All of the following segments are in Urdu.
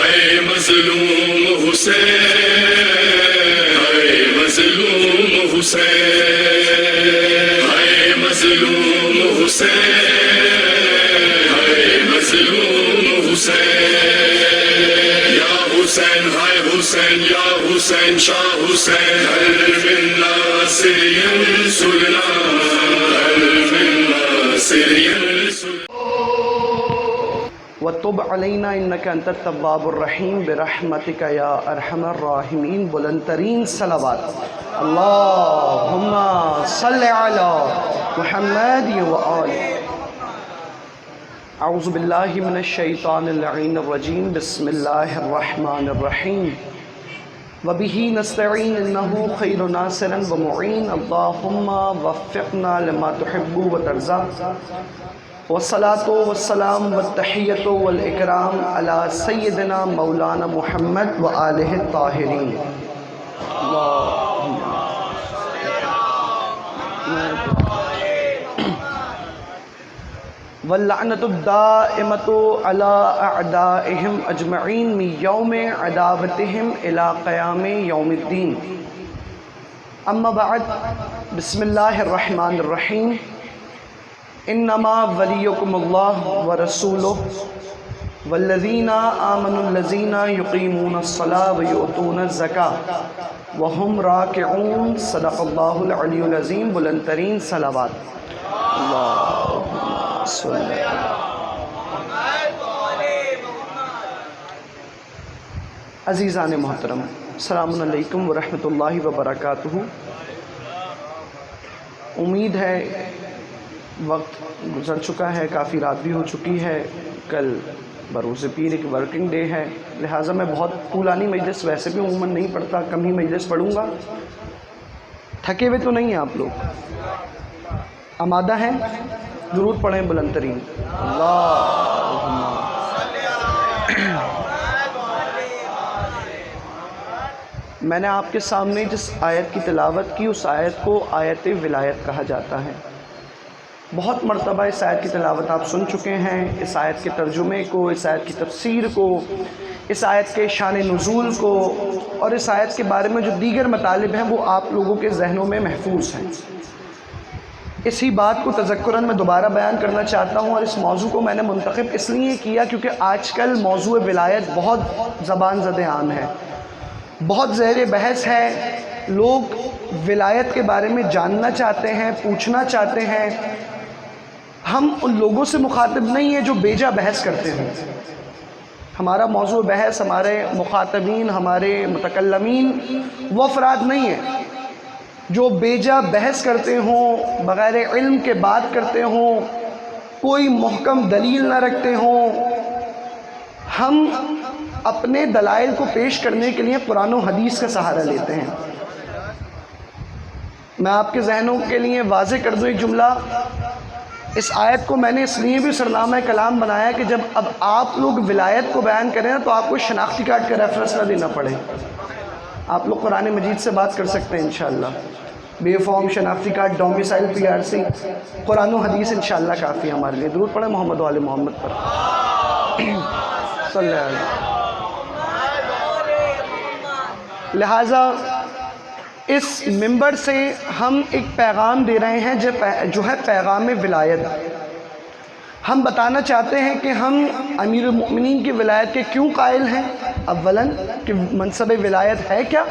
ہائے مظلوم حسین، ہائے مظلوم حسین، ہائے مظلوم حسین، ہائے مظلوم حسین، یا حسین ہائے حسین، یا حسین شاہ حسین، ہر من ناصر ینصرنا، ہر من ناصر ینصرنا۔ وَتُبْ عَلَيْنَا إِنَّكَ أَنْتَ التَّوَّابُ الرَّحِيمُ بِرَحْمَتِكَ يَا أَرْحَمَ الرَّاحِمِينَ۔ بلند ترین صلوات، اللہم صلی علی محمد وآل۔ اعوذ باللہ من الشیطان اللعین الرجیم، بسم اللہ الرحمن الرحیم۔ وَبِهِ نَسْتَعِينُ إِنَّهُ خَيْرُ نَاصِرٍ وَمُعِينٍ، اللہم وفقنا لما تحب وترضى۔ والصلاة والسلام والتحیۃ والاکرام علی سیدنا مولانا محمد وآلہ الطاہرین۔ واللعنۃ الدائمۃ علی اعدائہم اجمعین من یوم عداوتہم الی قیام یوم الدین۔ اما بعد، بسم اللہ الرحمن الرحیم۔ انما ولیکم اللہ ورسولہ والذین آمنوا الذین یقیمون الصلاۃ ویؤتون الزکاۃ وہم راکعون۔ صدق اللہ العلی العظیم۔ بلند ترین صلوات، اللہم صلی عزیزان محترم، السلام علیکم ورحمۃ اللہ وبرکاتہ۔ امید ہے وقت گزر چکا ہے، کافی رات بھی ہو چکی ہے، کل بروز پیر ایک ورکنگ ڈے ہے، لہٰذا میں بہت طولانی مجلس ویسے بھی عموماً نہیں پڑھتا، کم ہی مجلس پڑھوں گا۔ تھکے ہوئے تو نہیں ہیں آپ لوگ؟ آمادہ ہیں؟ درود پڑھیں بلند ترین، اللہم۔ میں نے آپ کے سامنے جس آیت کی تلاوت کی، اس آیت کو آیت ولایت کہا جاتا ہے۔ بہت مرتبہ اس آیت کی تلاوت آپ سن چکے ہیں، اس آیت کے ترجمے کو، اس آیت کی تفسیر کو، اس آیت کے شان نزول کو، اور اس آیت کے بارے میں جو دیگر مطالب ہیں وہ آپ لوگوں کے ذہنوں میں محفوظ ہیں۔ اسی بات کو تذکراً میں دوبارہ بیان کرنا چاہتا ہوں، اور اس موضوع کو میں نے منتخب اس لیے کیا کیونکہ آج کل موضوع ولایت بہت زبان زد عام ہے، بہت زیر بحث ہے۔ لوگ ولایت کے بارے میں جاننا چاہتے ہیں، پوچھنا چاہتے ہیں۔ ہم ان لوگوں سے مخاطب نہیں ہیں جو بیجا بحث کرتے ہیں۔ ہمارا موضوع بحث، ہمارے مخاطبین، ہمارے متکلمین وہ افراد نہیں ہیں جو بیجا بحث کرتے ہوں، بغیر علم کے بات کرتے ہوں، کوئی محکم دلیل نہ رکھتے ہوں۔ ہم اپنے دلائل کو پیش کرنے کے لیے قرآن و حدیث کا سہارا لیتے ہیں۔ میں آپ کے ذہنوں کے لیے واضح کر دوں ایک جملہ، اس آیت کو میں نے اس لیے بھی سرنامہ کلام بنایا کہ جب اب آپ لوگ ولایت کو بیان کریں نا تو آپ کو شناختی کارڈ کا ریفرنس نہ دینا پڑے۔ آپ لوگ قرآن مجید سے بات کر سکتے ہیں انشاءاللہ، بے فارم شناختی کارڈ، ڈومیسائل PRC، قرآن و حدیث انشاءاللہ کافی ہمارے لیے۔ درود پڑھیں محمد و آل محمد پر، صلی اللہ علیہ۔ لہٰذا اس منبر سے ہم ایک پیغام دے رہے ہیں جو ہے پیغام ولایت۔ ہم بتانا چاہتے ہیں کہ ہم امیر المؤمنین کی ولایت کے کیوں قائل ہیں، اولاً کہ منصب ولایت ہے کیا،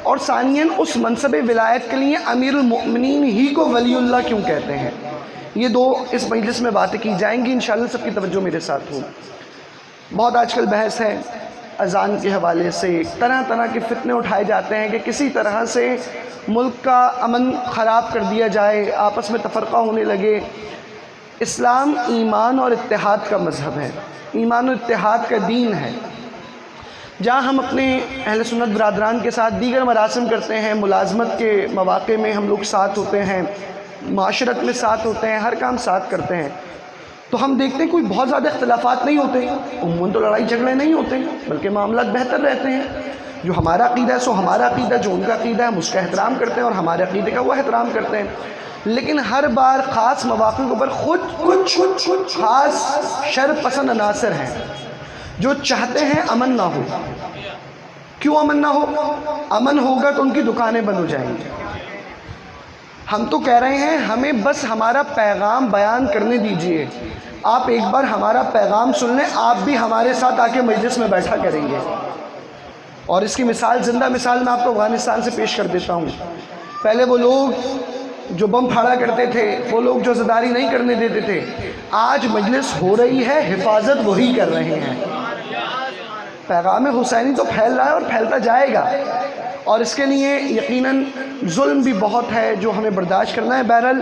اور ثانیاً اس منصب ولایت کے لیے امیر المؤمنین ہی کو ولی اللہ کیوں کہتے ہیں۔ یہ دو اس مجلس میں باتیں کی جائیں گی انشاءاللہ، سب کی توجہ میرے ساتھ ہو۔ بہت آج کل بحث ہے اذان کے حوالے سے، طرح طرح کے فتنے اٹھائے جاتے ہیں کہ کسی طرح سے ملک کا امن خراب کر دیا جائے، آپس میں تفرقہ ہونے لگے۔ اسلام ایمان اور اتحاد کا مذہب ہے، ایمان و اتحاد کا دین ہے۔ جہاں ہم اپنے اہل سنت برادران کے ساتھ دیگر مراسم کرتے ہیں، ملازمت کے مواقع میں ہم لوگ ساتھ ہوتے ہیں، معاشرت میں ساتھ ہوتے ہیں، ہر کام ساتھ کرتے ہیں، تو ہم دیکھتے ہیں کوئی بہت زیادہ اختلافات نہیں ہوتے، عموماً تو لڑائی جھگڑے نہیں ہوتے، بلکہ معاملات بہتر رہتے ہیں۔ جو ہمارا عقیدہ ہے سو ہمارا عقیدہ، جو ان کا عقیدہ ہے ہم اس کا احترام کرتے ہیں اور ہمارے عقیدے کا وہ احترام کرتے ہیں۔ لیکن ہر بار خاص مواقع کے اوپر خود کچھ خاص شر پسند عناصر ہیں جو چاہتے ہیں امن نہ ہو. کیوں امن نہ ہو؟ امن ہوگا تو ان کی دکانیں بند ہو جائیں گی. ہم تو کہہ رہے ہیں ہمیں بس ہمارا پیغام بیان کرنے دیجئے. آپ ایک بار ہمارا پیغام سن لیں، آپ بھی ہمارے ساتھ آ کے مجلس میں بیٹھا کریں گے. اور اس کی مثال، زندہ مثال میں آپ کو افغانستان سے پیش کر دیتا ہوں. پہلے وہ لوگ جو بم پھاڑا کرتے تھے، وہ لوگ جو زداری نہیں کرنے دیتے تھے، آج مجلس ہو رہی ہے، حفاظت وہی کر رہے ہیں. پیغام حسینی تو پھیل رہا ہے اور پھیلتا جائے گا، اور اس کے لیے یقیناً ظلم بھی بہت ہے جو ہمیں برداشت کرنا ہے. بہرحال،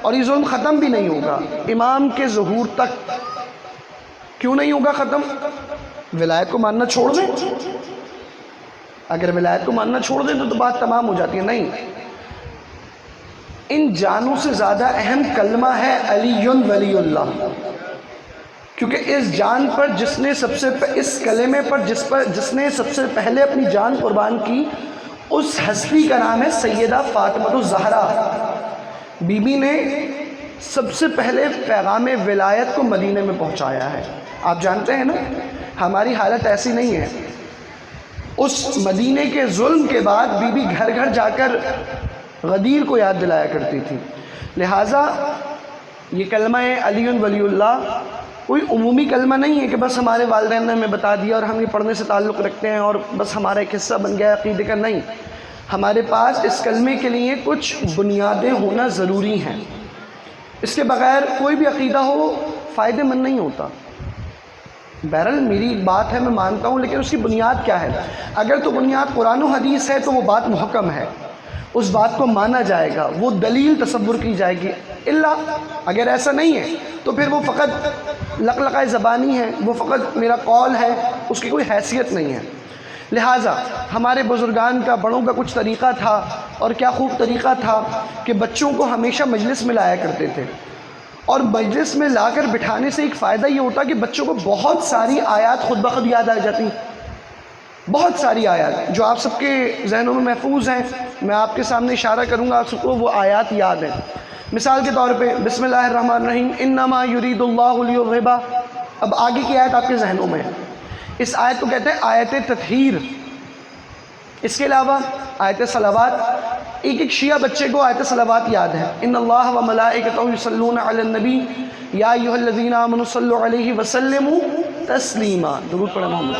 اور یہ ظلم ختم بھی نہیں ہوگا امام کے ظہور تک. کیوں نہیں ہوگا ختم؟ ولایت کو ماننا چھوڑ دیں. اگر ولایت کو ماننا چھوڑ دیں تو بات تمام ہو جاتی ہے. نہیں، ان جانوں سے زیادہ اہم کلمہ ہے علی ولی اللہ. کیونکہ اس جان پر جس نے اس کلمے پر جس نے سب سے پہلے اپنی جان قربان کی، اس ہستی کا نام ہے سیدہ فاطمہ الزہرا. بی بی نے سب سے پہلے پیغام ولایت کو مدینے میں پہنچایا ہے. آپ جانتے ہیں نا، ہماری حالت ایسی نہیں ہے. اس مدینے کے ظلم کے بعد بی بی گھر گھر جا کر غدیر کو یاد دلایا کرتی تھی. لہٰذا یہ کلمہ علی ولی اللہ کوئی عمومی کلمہ نہیں ہے کہ بس ہمارے والدین نے ہمیں بتا دیا اور ہم یہ پڑھنے سے تعلق رکھتے ہیں اور بس ہمارا ایک حصہ بن گیا عقیدے کا. نہیں، ہمارے پاس اس کلمے کے لیے کچھ بنیادیں ہونا ضروری ہیں. اس کے بغیر کوئی بھی عقیدہ ہو فائدہ مند نہیں ہوتا. بہرحال میری ایک بات ہے، میں مانتا ہوں، لیکن اس کی بنیاد کیا ہے؟ اگر تو بنیاد قرآن و حدیث ہے تو وہ بات محکم ہے، اس بات کو مانا جائے گا، وہ دلیل تصور کی جائے گی. اگر ایسا نہیں ہے تو پھر وہ فقط لقلقۂ زبانی ہے، وہ فقط میرا قول ہے، اس کی کوئی حیثیت نہیں ہے. لہٰذا ہمارے بزرگان کا، بڑوں کا کچھ طریقہ تھا، اور کیا خوب طریقہ تھا کہ بچوں کو ہمیشہ مجلس میں لایا کرتے تھے. اور مجلس میں لا کر بٹھانے سے ایک فائدہ یہ ہوتا کہ بچوں کو بہت ساری آیات خود بخود یاد آ جاتی. بہت ساری آیات جو آپ سب کے ذہنوں میں محفوظ ہیں. میں آپ کے سامنے اشارہ کروں گا، آپ سب کو وہ آیات یاد ہیں. مثال کے طور پہ بسم اللہ الرحمن الرحیم، انما یرید اللہ لیذھب. اب آگے کی آیت آپ کے ذہنوں میں ہے. اس آیت کو کہتے ہیں آیت تطہیر. اس کے علاوہ آیت صلوات. ایک شیعہ بچے کو آیت صلوات یاد ہے. ان اللہ و ملائکتہ یصلون علی النبی یا ایھا الذین آمنوا صلوا علیہ وسلموا تسلیما. درود پڑھیں محمد.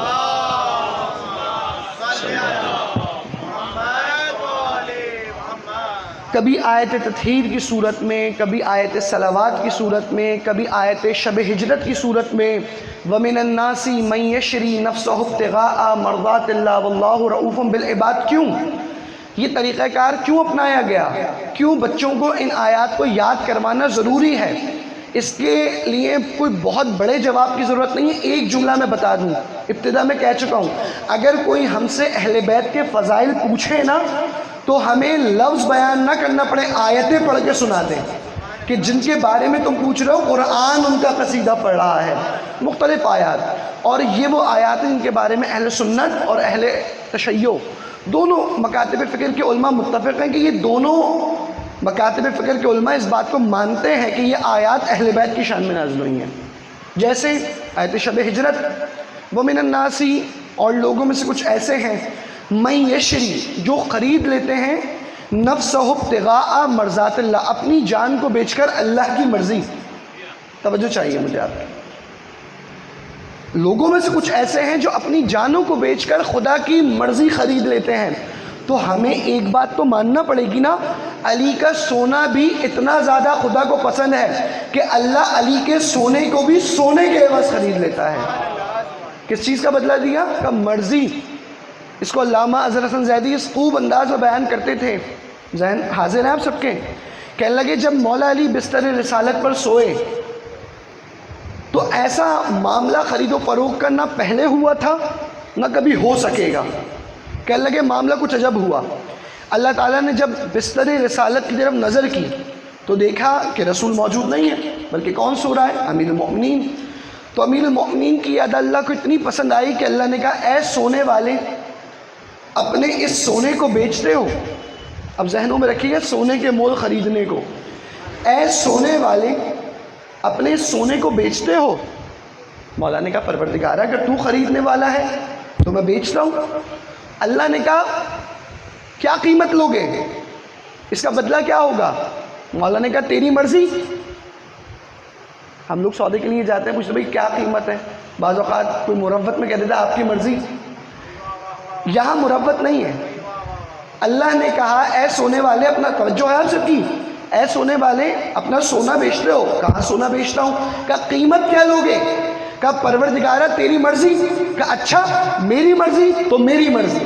کبھی آیت تطہیر کی صورت میں، کبھی آیت صلوات کی صورت میں، کبھی آیت شب ہجرت کی صورت میں. وَمِنَ النَّاسِ مَن يَشْرِي نَفْسَهُ ابْتِغَاءَ مَرْضَاتِ اللَّهِ وَاللَّهُ رَءُوفٌ بِالْعِبَادِ. کیوں یہ طریقہ کار کیوں اپنایا گیا؟ کیوں بچوں کو ان آیات کو یاد کروانا ضروری ہے؟ اس کے لیے کوئی بہت بڑے جواب کی ضرورت نہیں ہے. ایک جملہ میں بتا دوں، ابتدا میں کہہ چکا ہوں، اگر کوئی ہم سے اہل بیت کے فضائل پوچھے نا تو ہمیں لفظ بیان نہ کرنا پڑے، آیتیں پڑھ کے سنا دیں کہ جن کے بارے میں تم پوچھ رہے ہو قرآن ان کا قصیدہ پڑھ رہا ہے. مختلف آیات، اور یہ وہ آیات ہیں جن کے بارے میں اہل سنت اور اہل تشیع دونوں مکاتب فکر کے علماء متفق ہیں کہ یہ دونوں مکاتب فکر کے علماء اس بات کو مانتے ہیں کہ یہ آیات اہل بیت کی شان میں نازل ہوئی ہیں. جیسے آیت شب ہجرت، وَمِنَ النَّاسِ، اور لوگوں میں سے کچھ ایسے ہیں، مَن یشری، جو خرید لیتے ہیں، نَفْسَهُ ابْتِغَاءَ مَرْضَاتِ اللَّهِ، اپنی جان کو بیچ کر اللہ کی مرضی. توجہ چاہیے مجھے آپ کی. لوگوں میں سے کچھ ایسے ہیں جو اپنی جانوں کو بیچ کر خدا کی مرضی خرید لیتے ہیں. تو ہمیں ایک بات تو ماننا پڑے گی نا، علی کا سونا بھی اتنا زیادہ خدا کو پسند ہے کہ اللہ علی کے سونے کو بھی سونے کے عوض خرید لیتا ہے. کس چیز کا بدلہ دیا؟ کہ مرضی. اس کو علامہ اظہر حسن زیدی اس خوب انداز میں بیان کرتے تھے. ذہن حاضر ہیں آپ سب کے؟ کہنے لگے جب مولا علی بستر رسالت پر سوئے تو ایسا معاملہ خرید و فروخت کا نہ پہلے ہوا تھا نہ کبھی ہو سکے گا. کہنے لگے معاملہ کچھ عجب ہوا. اللہ تعالیٰ نے جب بستر رسالت کی طرف نظر کی تو دیکھا کہ رسول موجود نہیں ہے، بلکہ کون سو رہا ہے؟ امیر المؤمنین. تو امیر المؤمنین کی یاد اللہ کو اتنی پسند آئی کہ اللہ نے کہا اے سونے والے، اپنے اس سونے کو بیچتے ہو؟ اب ذہنوں میں رکھیے گا سونے کے مول خریدنے کو. اے سونے والے، اپنے سونے کو بیچتے ہو؟ مولا نے کہا پروردگارہ اگر تو خریدنے والا ہے تو میں بیچتا ہوں۔ اللہ نے کہا کیا قیمت لوگے، اس کا بدلہ کیا ہوگا؟ مولا نے کہا تیری مرضی۔ ہم لوگ سودے کے لیے جاتے ہیں، پوچھتے بھائی کیا قیمت ہے، بعض اوقات کوئی مروت میں کہہ دیتا ہے آپ کی مرضی۔ یہاں مروت نہیں ہے، اللہ نے کہا اے سونے والے، اپنا توجہ ہے آپ سب کی، اے سونے والے اپنا سونا بیچتے ہو؟ کہاں سونا بیچتا ہوں۔ کہا قیمت کیا لوگے؟ کہا پروردگارہ تیری مرضی۔ کہا اچھا میری مرضی؟ تو میری مرضی،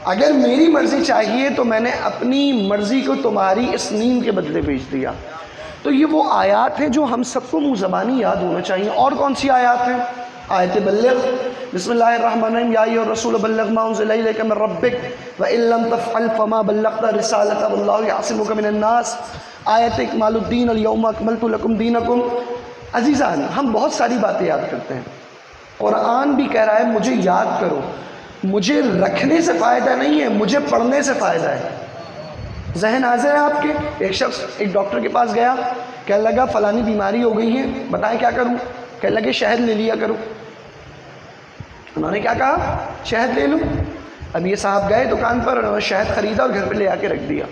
اگر میری مرضی چاہیے تو میں نے اپنی مرضی کو تمہاری اس نیند کے بدلے بیچ دیا۔ تو یہ وہ آیات ہیں جو ہم سب کو منہ زبانی یاد ہونا چاہیے۔ اور کون سی آیات ہیں؟ آیت بلغ، بسم اللہ الرحمن الرحیم، یا ایھا الرسول بلغ ما انزل الیک من ربک وان لم تفعل فما بلغت رسالتہ واللہ یعصمک من الناس، آیت اکمال الدین الیوم اکملت لکم دینکم۔ عزیزان ہم بہت ساری باتیں یاد کرتے ہیں، قرآن بھی کہہ رہا ہے مجھے یاد کرو، مجھے رکھنے سے فائدہ نہیں ہے، مجھے پڑھنے سے فائدہ ہے۔ ذہن حاضر ہے آپ کے؟ ایک شخص ایک ڈاکٹر کے پاس گیا، کہنے لگا فلانی بیماری ہو گئی ہے، بتائیں کیا کروں؟ کہنے لگے شہد لے لیا کرو۔ انہوں نے کیا کہا؟ شہد لے لوں۔ اب یہ صاحب گئے دکان پر، انہوں نے شہد خریدا اور گھر پہ لے آ کے رکھ دیا۔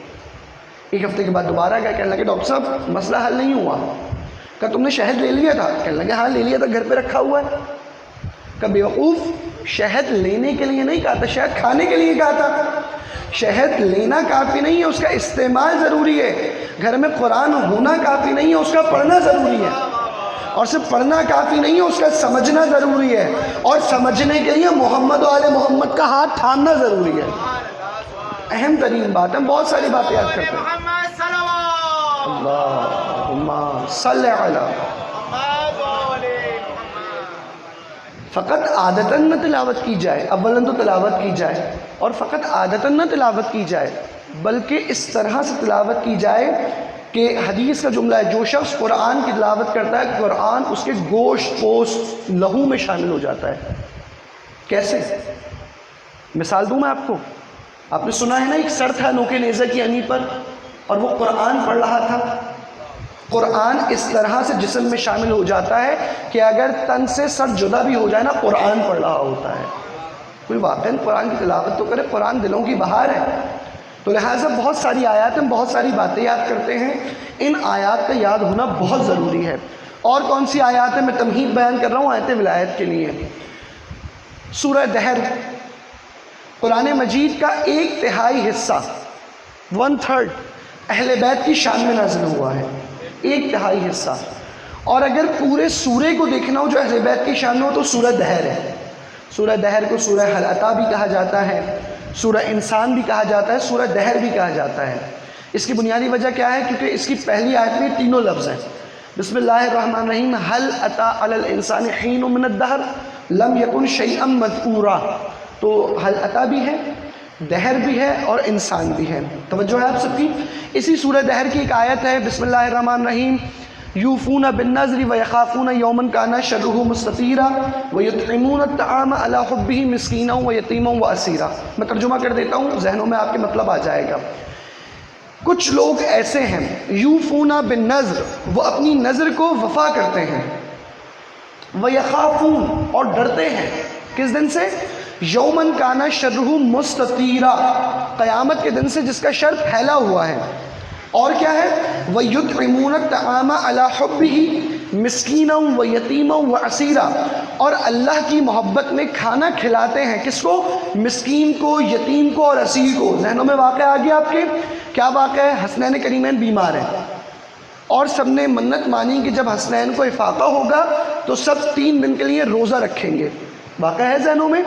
ایک ہفتے کے بعد دوبارہ گئے، کہنے لگے ڈاکٹر صاحب مسئلہ حل نہیں ہوا۔ کہا تم نے شہد لے لیا تھا؟ کہنے لگے ہاں لے لیا تھا، گھر پہ رکھا ہوا ہے۔ کہا بیوقوف، شہد لینے کے لیے نہیں کہا تھا، شہد کھانے کے لیے کہا تھا۔ شہد لینا کافی نہیں ہے، اس کا استعمال ضروری ہے۔ گھر میں قرآن ہونا کافی نہیں ہے، اس کا پڑھنا ضروری ہے۔ اور صرف پڑھنا کافی نہیں ہے، اس کا سمجھنا ضروری ہے، اور سمجھنے کے لیے محمد و آل محمد کا ہاتھ تھامنا ضروری ہے۔ اہم ترین بات ہے، بہت ساری باتیں یاد کرتے ہیں۔ اللہم صلی علی، فقط عادتاً نہ تلاوت کی جائے، اولاً تو تلاوت کی جائے، اور فقط عادتاً نہ تلاوت کی جائے بلکہ اس طرح سے تلاوت کی جائے کہ حدیث کا جملہ ہے جو شخص قرآن کی تلاوت کرتا ہے قرآن اس کے گوشت پوست لہو میں شامل ہو جاتا ہے۔ کیسے؟ مثال دوں میں آپ کو؟ آپ نے سنا ہے نا ایک سر تھا نوکے نیزہ کی انی پر اور وہ قرآن پڑھ رہا تھا۔ قرآن اس طرح سے جسم میں شامل ہو جاتا ہے کہ اگر تن سے سر جدا بھی ہو جائے نا قرآن پڑھ رہا ہوتا ہے۔ کوئی واقعاً قرآن کی تلاوت تو کرے، قرآن دلوں کی بہار ہے۔ تو لہٰذا بہت ساری آیات ہیں، بہت ساری باتیں یاد کرتے ہیں، ان آیات کا یاد ہونا بہت ضروری ہے۔ اور کون سی آیات ہیں؟ میں تمہید بیان کر رہا ہوں آیت ولایت کے لیے۔ سورہ دہر قرآن مجید کا 1/3 حصہ 1/3 اہل بیت کی شان میں نازل ہوا ہے، 1/3 حصہ۔ اور اگر پورے سورے کو دیکھنا ہو جو اہل بیت کی شان میں ہو تو سورہ دہر ہے۔ سورہ دہر کو سورہ حل عطا بھی کہا جاتا ہے، سورہ انسان بھی کہا جاتا ہے، سورہ دہر بھی کہا جاتا ہے۔ اس کی بنیادی وجہ کیا ہے؟ کیونکہ اس کی پہلی آیت میں تینوں لفظ ہیں، بسم اللہ الرحمن الرحیم، حل عطا علی الانسان حین من الدہر لم یکن شیئا مذکورا۔ تو حل عطا بھی ہے، دہر بھی ہے اور انسان بھی ہے۔ توجہ ہے آپ سب کی؟ اسی سورہ دہر کی ایک آیت ہے، بسم اللہ الرحمن الرحیم، یوفون بالنذر ویخافون یوما کان شرہ مستطیرا ویطعمون الطعام علی حبہ مسکینا ویتیما واسیرا۔ میں ترجمہ کر دیتا ہوں، ذہنوں میں آپ کے مطلب آ جائے گا۔ کچھ لوگ ایسے ہیں، یوفون بالنذر، وہ اپنی نذر کو وفا کرتے ہیں، ویخافون، اور ڈرتے ہیں، کس دن سے؟ یومن کانا شرہ مستطیرا، قیامت کے دن سے جس کا شر پھیلا ہوا ہے۔ اور کیا ہے؟ وَيُطْعِمُونَ الطَّعَامَ عَلَى حُبِّهِ مِسْكِينًا وَيَتِيمًا وَأَسِيرًا، اور اللہ کی محبت میں کھانا کھلاتے ہیں، کس کو؟ مسکین کو، یتیم کو اور اسیر کو۔ ذہنوں میں واقعہ آ گیا آپ کے؟ کیا واقعہ ہے؟ حسنین کریمین بیمار ہیں اور سب نے منت مانی کہ جب حسنین کو افاقہ ہوگا تو سب 3 دن کے لیے روزہ رکھیں گے۔ واقعہ ہے ذہنوں میں؟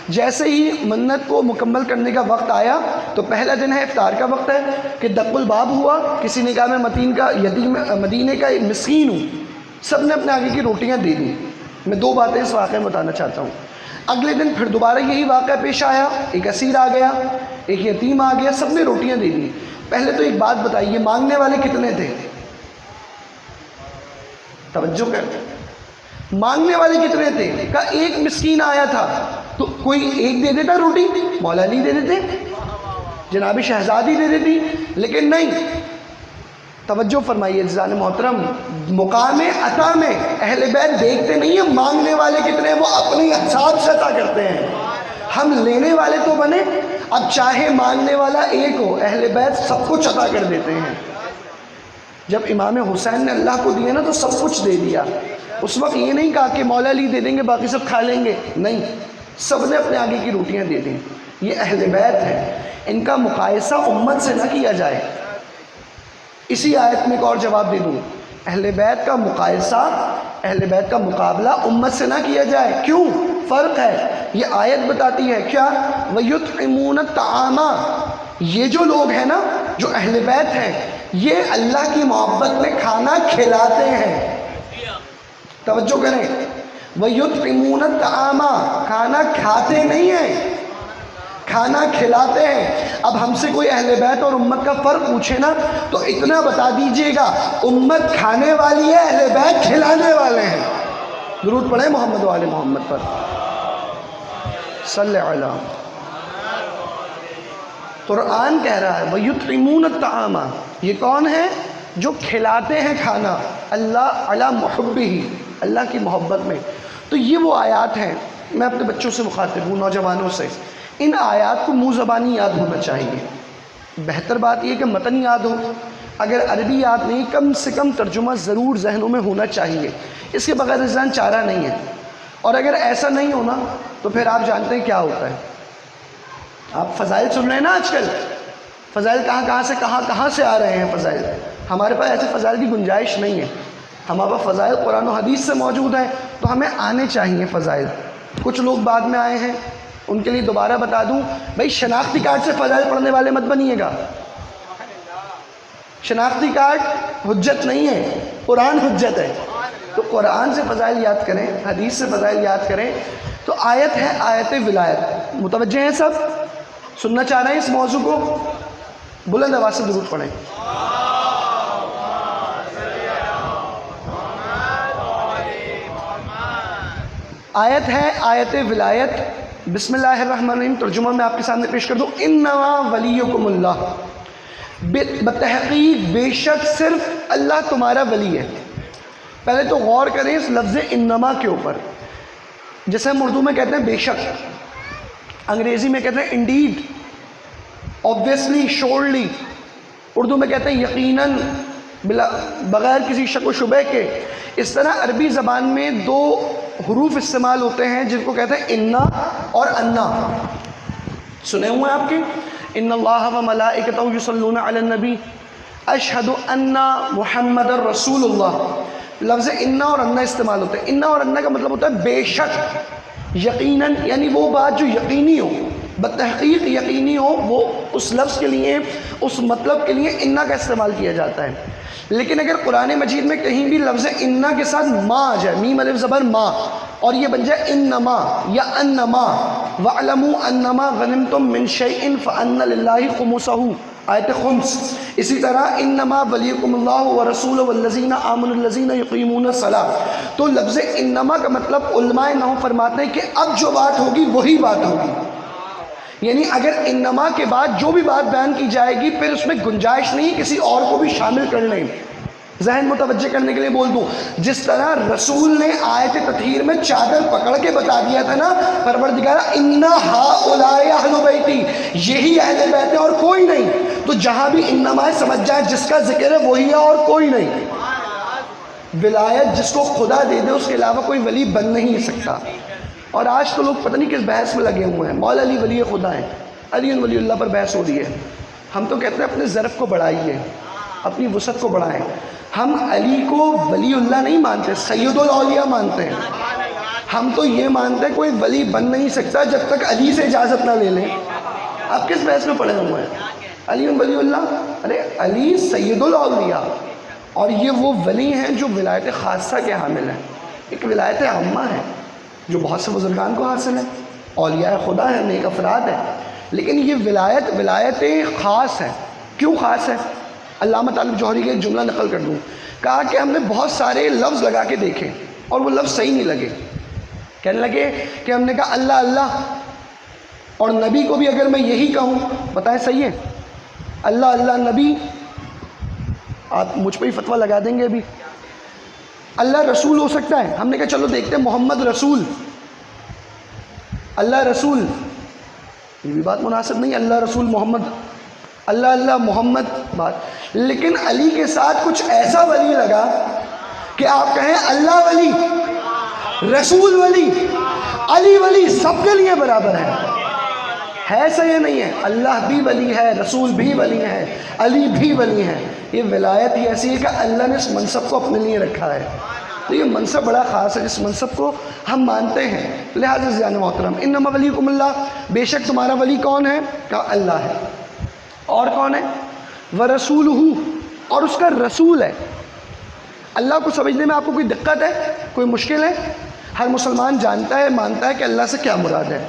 جیسے ہی منت کو مکمل کرنے کا وقت آیا تو پہلا دن ہے، افطار کا وقت ہے کہ دق الباب ہوا، کسی نے کہا میں مدینے کا مسکین ہوں، سب نے اپنے آگے کی روٹیاں دے دیں۔ میں 2 باتیں اس واقعے میں بتانا چاہتا ہوں۔ اگلے دن پھر دوبارہ یہی واقعہ پیش آیا، ایک اسیر آ گیا، ایک یتیم آ گیا، سب نے روٹیاں دے دیں۔ پہلے تو ایک بات بتائیے، مانگنے والے کتنے تھے؟ توجہ کر، مانگنے والے کتنے تھے؟ کہا ایک مسکین آیا تھا، تو کوئی ایک دے دیتا روٹی، مولا علی دے دیتے، جناب شہزادی دے دیتی، لیکن نہیں، توجہ فرمائیے عزیزان محترم، مقام عطا میں اہل بیت دیکھتے نہیں ہیں مانگنے والے کتنے ہیں، وہ اپنے حساب سے عطا کرتے ہیں، ہم لینے والے تو بنے۔ اب چاہے مانگنے والا ایک ہو، اہل بیت سب کچھ عطا کر دیتے ہیں۔ جب امام حسین نے اللہ کو دیا نا تو سب کچھ دے دیا، اس وقت یہ نہیں کہا کہ مولا علی دے دیں گے باقی سب کھا لیں گے، نہیں، سب نے اپنے آگے کی روٹیاں دے دیں۔ یہ اہل بیت ہے، ان کا مقایسہ امت سے نہ کیا جائے۔ اسی آیت میں ایک اور جواب دے دوں، اہل بیت کا مقایسہ، اہل بیت کا مقابلہ امت سے نہ کیا جائے۔ کیوں؟ فرق ہے، یہ آیت بتاتی ہے کیا؟ وَيُطْعِمُونَ الطَّعَامَ، یہ جو لوگ ہیں نا، جو اہل بیت ہیں، یہ اللہ کی محبت میں کھانا کھلاتے ہیں۔ توجہ کریں، وَيُطْعِمُونَ الطَّعَامَ، کھانا کھاتے نہیں ہیں، کھانا کھلاتے ہیں۔ اب ہم سے کوئی اہل بیت اور امت کا فرق پوچھے نا تو اتنا بتا دیجئے گا، امت کھانے والی ہے، اہل بیت کھلانے والے ہیں۔ درود پڑھیں محمد و آل محمد پر، صلی علی۔ قرآن کہہ رہا ہے وَيُطْعِمُونَ الطَّعَامَ، یہ کون ہے؟ جو کھلاتے ہیں کھانا، اللہ علی محبہ، اللہ کی محبت میں۔ تو یہ وہ آیات ہیں، میں اپنے بچوں سے مخاطب ہوں، نوجوانوں سے، ان آیات کو منہ زبانی یاد ہونا چاہیے۔ بہتر بات یہ کہ متن یاد ہو، اگر عربی یاد نہیں کم سے کم ترجمہ ضرور ذہنوں میں ہونا چاہیے، اس کے بغیر انسان چارہ نہیں ہے۔ اور اگر ایسا نہیں ہونا تو پھر آپ جانتے ہیں کیا ہوتا ہے۔ آپ فضائل سن رہے ہیں نا آج کل، فضائل کہاں سے آ رہے ہیں فضائل؟ ہمارے پاس ایسے فضائل کی گنجائش نہیں ہے، ہمارے پاس فضائل قرآن و حدیث سے موجود ہیں، تو ہمیں آنے چاہیے فضائل۔ کچھ لوگ بعد میں آئے ہیں، ان کے لیے دوبارہ بتا دوں، بھائی شناختی کارڈ سے فضائل پڑھنے والے مت بنیے گا۔ شناختی کارڈ حجت نہیں ہے، قرآن حجت ہے۔ تو قرآن سے فضائل یاد کریں، حدیث سے فضائل یاد کریں۔ تو آیت ہے آیت ولایت، متوجہ ہیں سب؟ سننا چاہ رہے ہیں اس موضوع کو؟ بلند آواز سے درود پڑھیں۔ آیت ہے آیت ولایت، بسم اللہ الرحمن الرحیم، ترجمہ میں آپ کے سامنے پیش کر دوں۔ انما ولیکم اللہ، بتحقیق بے شک صرف اللہ تمہارا ولی ہے۔ پہلے تو غور کریں اس لفظ انما کے اوپر، جسے ہم اردو میں کہتے ہیں بے شک، انگریزی میں کہتے ہیں انڈیڈ، obviously شورلی، اردو میں کہتے ہیں یقیناً، بغیر کسی شک و شبہ کے۔ اس طرح عربی زبان میں دو حروف استعمال ہوتے ہیں جن کو کہتے ہیں انا اور انا، سنے ہوئے آپ کے؟ ان اللہ و ملائکتہ یصلون علی النبی اشہد ان محمد رسول اللہ، لفظ انا اور انا استعمال ہوتے ہیں۔ انا اور انا کا مطلب ہوتا ہے بے شک، یقیناً، یعنی وہ بات جو یقینی ہو، بتحقیق یقینی ہو، وہ اس لفظ کے لیے، اس مطلب کے لیے انا کا استعمال کیا جاتا ہے۔ لیکن اگر قرآن مجید میں کہیں بھی لفظ انا کے ساتھ ما آ جائے، میم الف زبر ما، اور یہ بن جائے انما یا انما، وَاعْلَمُوا أَنَّمَا غَنِمْتُم مِّن شَيْءٍ فَأَنَّ لِلَّهِ خُمُسَهُ، آیت خمس۔ اسی طرح انما ولیکم اللہ ورسولہ والذین آمنوا الذین یقیمون الصلاۃ۔ تو لفظ انما کا مطلب علماء نحو فرماتے ہیں کہ اب جو بات ہوگی وہی بات ہوگی، یعنی اگر انما کے بعد جو بھی بات بیان کی جائے گی پھر اس میں گنجائش نہیں کسی اور کو بھی شامل کر لیں۔ ذہن متوجہ کرنے کے لیے بول دوں، جس طرح رسول نے آیت تطہیر میں چادر پکڑ کے بتا دیا تھا نا، پروردگار اِنَّ هَٰؤُلَاءِ أَهْلُ بَيْتِي، یہی اہل بیت ہے اور کوئی نہیں، تو جہاں بھی انما ہے سمجھ جائیں جس کا ذکر ہے وہی ہے اور کوئی نہیں۔ ولایت جس کو خدا دے دے اس کے علاوہ کوئی ولی بن نہیں سکتا۔ اور آج تو لوگ پتہ نہیں کس بحث میں لگے ہوئے ہیں، مولا علی ولی خدا ہیں، علی ولی اللہ پر بحث ہو رہی ہے۔ ہم تو کہتے ہیں اپنے ظرف کو بڑھائیے، اپنی وسعت کو بڑھائیں۔ ہم علی کو ولی اللہ نہیں مانتے، سید الاولیاء مانتے ہیں۔ ہم تو یہ مانتے ہیں کوئی ولی بن نہیں سکتا جب تک علی سے اجازت نہ لے لیں۔ آپ کس بحث میں پڑے ہوئے ہیں؟ علی ولی اللہ، ارے علی سید الاولیاء، اور یہ وہ ولی ہیں جو ولایت خاصہ کے حامل ہیں۔ ایک ولایت عامہ ہے جو بہت سے بزرگان کو حاصل ہے، اولیاء خدا ہیں، نیک افراد ہیں، لیکن یہ ولایت خاص ہے۔ کیوں خاص ہے؟ علامہ طالب جوہری کے ایک جملہ نقل کر دوں، کہا کہ ہم نے بہت سارے لفظ لگا کے دیکھے اور وہ لفظ صحیح نہیں لگے۔ کہنے لگے کہ ہم نے کہا اللہ اللہ، اور نبی کو بھی اگر میں یہی کہوں، بتائیں صحیح ہے؟ اللہ اللہ نبی، آپ مجھ پہ ہی فتویٰ لگا دیں گے ابھی. اللہ رسول ہو سکتا ہے؟ ہم نے کہا چلو دیکھتے ہیں محمد رسول، اللہ رسول، یہ بھی بات مناسب نہیں. اللہ رسول محمد، اللہ اللہ محمد بات. لیکن علی کے ساتھ کچھ ایسا ولی لگا کہ آپ کہیں اللہ ولی، رسول ولی، علی ولی سب کے لیے برابر ہے ایسا یہ نہیں ہے. اللہ بھی ولی ہے، رسول بھی ولی ہے، علی بھی ولی ہے. یہ ولایت ہی ایسی ہے کہ اللہ نے اس منصب کو اپنے لیے رکھا ہے. تو یہ منصب بڑا خاص ہے، جس منصب کو ہم مانتے ہیں. لہٰذا عزیزان محترم، انما ولیکم اللہ، بے شک تمہارا ولی کون ہے؟ کہا اللہ ہے. اور کون ہے؟ وَرَسُولُهُ، اور اس کا رسول ہے. اللہ کو سمجھنے میں آپ کو کوئی دقت ہے، کوئی مشکل ہے؟ ہر مسلمان جانتا ہے، مانتا ہے کہ اللہ سے کیا مراد ہے.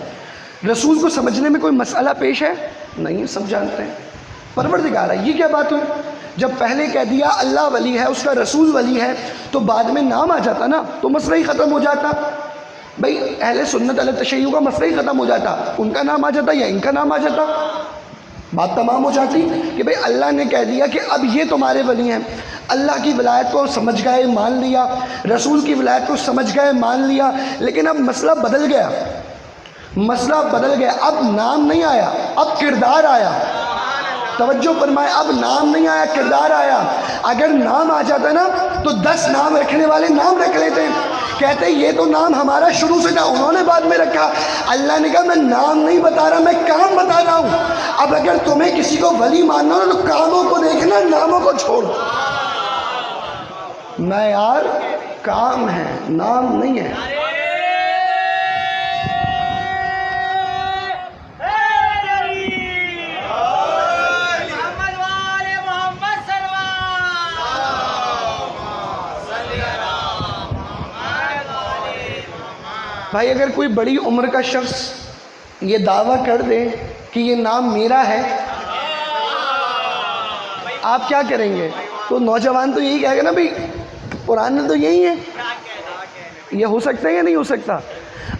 رسول کو سمجھنے میں کوئی مسئلہ پیش ہے؟ نہیں، سب جانتے ہیں. پروردگار ہے، یہ کیا بات ہوئی؟ جب پہلے کہہ دیا اللہ ولی ہے، اس کا رسول ولی ہے، تو بعد میں نام آ جاتا نا، تو مسئلہ ہی ختم ہو جاتا. بھئی اہل سنت اہل تشیع کا مسئلہ ہی ختم ہو جاتا، ان کا نام آ جاتا یا ان کا نام آ جاتا، بات تمام ہو جاتی. کہ بھئی اللہ نے کہہ دیا کہ اب یہ تمہارے ولی ہیں. اللہ کی ولایت کو سمجھ گئے، مان لیا، رسول کی ولایت کو سمجھ گئے، مان لیا. لیکن اب مسئلہ بدل گیا، مسئلہ بدل گیا. اب نام نہیں آیا، اب کردار آیا. توجہ فرمائے، اب نام نہیں آیا، کردار آیا. اگر نام آ جاتا نا تو 10 نام رکھنے والے نام رکھ لیتے ہیں، کہتے یہ تو نام ہمارا شروع سے تھا، انہوں نے بعد میں رکھا. اللہ نے کہا میں نام نہیں بتا رہا، میں کام بتا رہا ہوں. اب اگر تمہیں کسی کو ولی ماننا ہو تو کاموں کو دیکھنا، ناموں کو چھوڑ. معیار کام ہے، نام نہیں ہے. بھائی اگر کوئی بڑی عمر کا شخص یہ دعویٰ کر دے کہ یہ نام میرا ہے، آپ کیا کریں گے؟ تو نوجوان تو یہی کہے گا نا بھئی قرآن میں تو یہی ہے. یہ ہو سکتا ہے یا نہیں ہو سکتا؟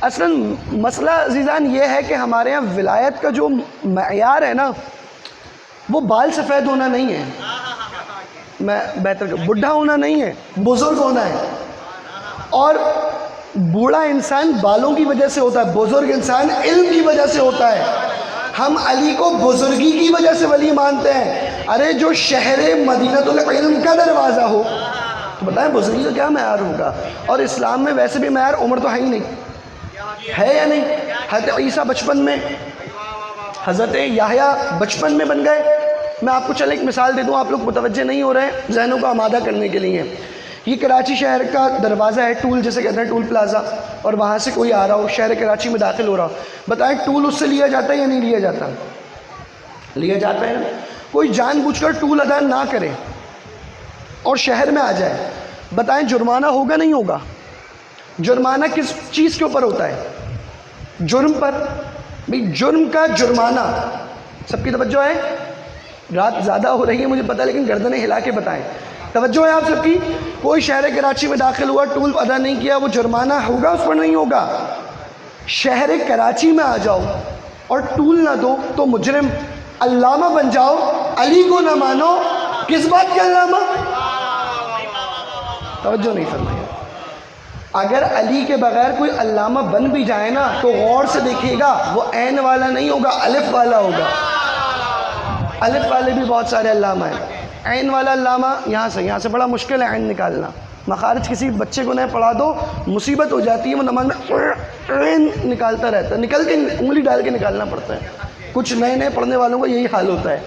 اصلاً مسئلہ عزیزان یہ ہے کہ ہمارے ہاں ولایت کا جو معیار ہے نا، وہ بال سفید ہونا نہیں ہے، میں بہتر بڈھا ہونا نہیں ہے، بزرگ ہونا ہے. اور بوڑھا انسان بالوں کی وجہ سے ہوتا ہے، بزرگ انسان علم کی وجہ سے ہوتا ہے. ہم علی کو بزرگی کی وجہ سے ولی مانتے ہیں. ارے جو شہر مدینۃ العلم کا دروازہ ہو، تو بتائیں بزرگی کا کیا معیار ہوگا؟ اور اسلام میں ویسے بھی معیار عمر تو ہے ہی نہیں، ہے یا نہیں؟ حضرت عیسیٰ بچپن میں، حضرت یحییٰ بچپن میں بن گئے. میں آپ کو چلے ایک مثال دے دوں، آپ لوگ متوجہ نہیں ہو رہے ہیں، ذہنوں کو آمادہ کرنے کے لیے. یہ کراچی شہر کا دروازہ ہے، ٹول جسے کہتے ہیں، ٹول پلازا. اور وہاں سے کوئی آ رہا ہو، شہر کراچی میں داخل ہو رہا ہو، بتائیں ٹول اس سے لیا جاتا ہے یا نہیں لیا جاتا؟ لیا جاتا ہے. کوئی جان بوجھ کر ٹول ادا نہ کرے اور شہر میں آ جائے، بتائیں جرمانہ ہوگا نہیں ہوگا؟ جرمانہ کس چیز کے اوپر ہوتا ہے؟ جرم پر. بھئی جرم کا جرمانہ، سب کی توجہ ہے؟ رات زیادہ ہو رہی ہے مجھے پتہ، لیکن گردنیں ہلا کے بتائیں. توجہ ہے آپ سب کی؟ کوئی شہر کراچی میں داخل ہوا، ٹول ادا نہیں کیا، وہ جرمانہ ہوگا اس پر نہیں ہوگا؟ شہر کراچی میں آ جاؤ اور ٹول نہ دو تو مجرم. علامہ بن جاؤ، علی کو نہ مانو، کس بات کے علامہ؟ توجہ نہیں فرمائی. اگر علی کے بغیر کوئی علامہ بن بھی جائے نا تو غور سے دیکھیے گا، وہ عین والا نہیں ہوگا، الف والا ہوگا. الف والے بھی بہت سارے علامہ ہیں. عین والا علامہ یہاں سے بڑا مشکل ہے عین نکالنا. مخارج کسی بچے کو نہ پڑھا دو مصیبت ہو جاتی ہے، وہ نماز میں عین نکالتا رہتا ہے، نکل کے انگلی ڈال کے نکالنا پڑتا ہے. کچھ نئے پڑھنے والوں کا یہی حال ہوتا ہے،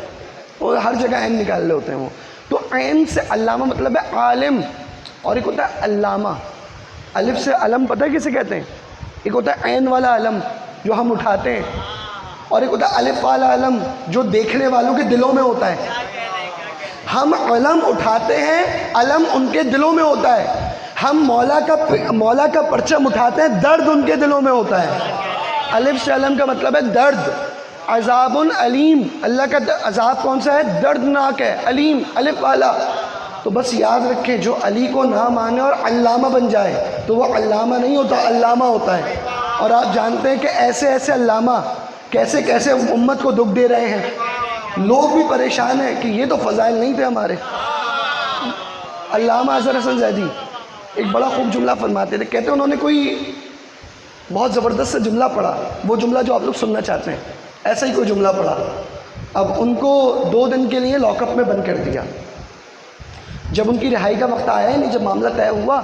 وہ ہر جگہ عین نکال رہے ہوتے ہیں وہ. تو عین سے علامہ مطلب ہے عالم، اور ایک ہوتا ہے علامہ. الف سے علم پتہ ہے کسے کہتے ہیں؟ ایک ہوتا ہے عین والا علم جو ہم اٹھاتے ہیں، اور ایک ہوتا ہے الف والا علم جو دیکھنے والوں کے دلوں میں ہوتا ہے. ہم علم اٹھاتے ہیں، علم ان کے دلوں میں ہوتا ہے. ہم مولا کا پرچم اٹھاتے ہیں، درد ان کے دلوں میں ہوتا ہے. الف سے علم کا مطلب ہے درد. عذاب علیم، اللہ کا عذاب کون سا ہے؟ دردناک ہے. علیم الف والا. تو بس یاد رکھیں، جو علی کو نہ مانے اور علامہ بن جائے تو وہ علامہ نہیں ہوتا، علامہ ہوتا ہے. اور آپ جانتے ہیں کہ ایسے علامہ کیسے امت کو دکھ دے رہے ہیں. لوگ بھی پریشان ہیں کہ یہ تو فضائل نہیں تھے ہمارے، علامہ اظہر حسن زیدی ایک بڑا خوب جملہ فرماتے تھے. کہتے ہیں انہوں نے کوئی بہت زبردست سے جملہ پڑھا, وہ جملہ جو آپ لوگ سننا چاہتے ہیں, ایسا ہی کوئی جملہ پڑھا. اب ان کو 2 دن کے لیے لاک اپ میں بند کر دیا. جب ان کی رہائی کا وقت آیا نہیں, جب معاملہ طے ہوا,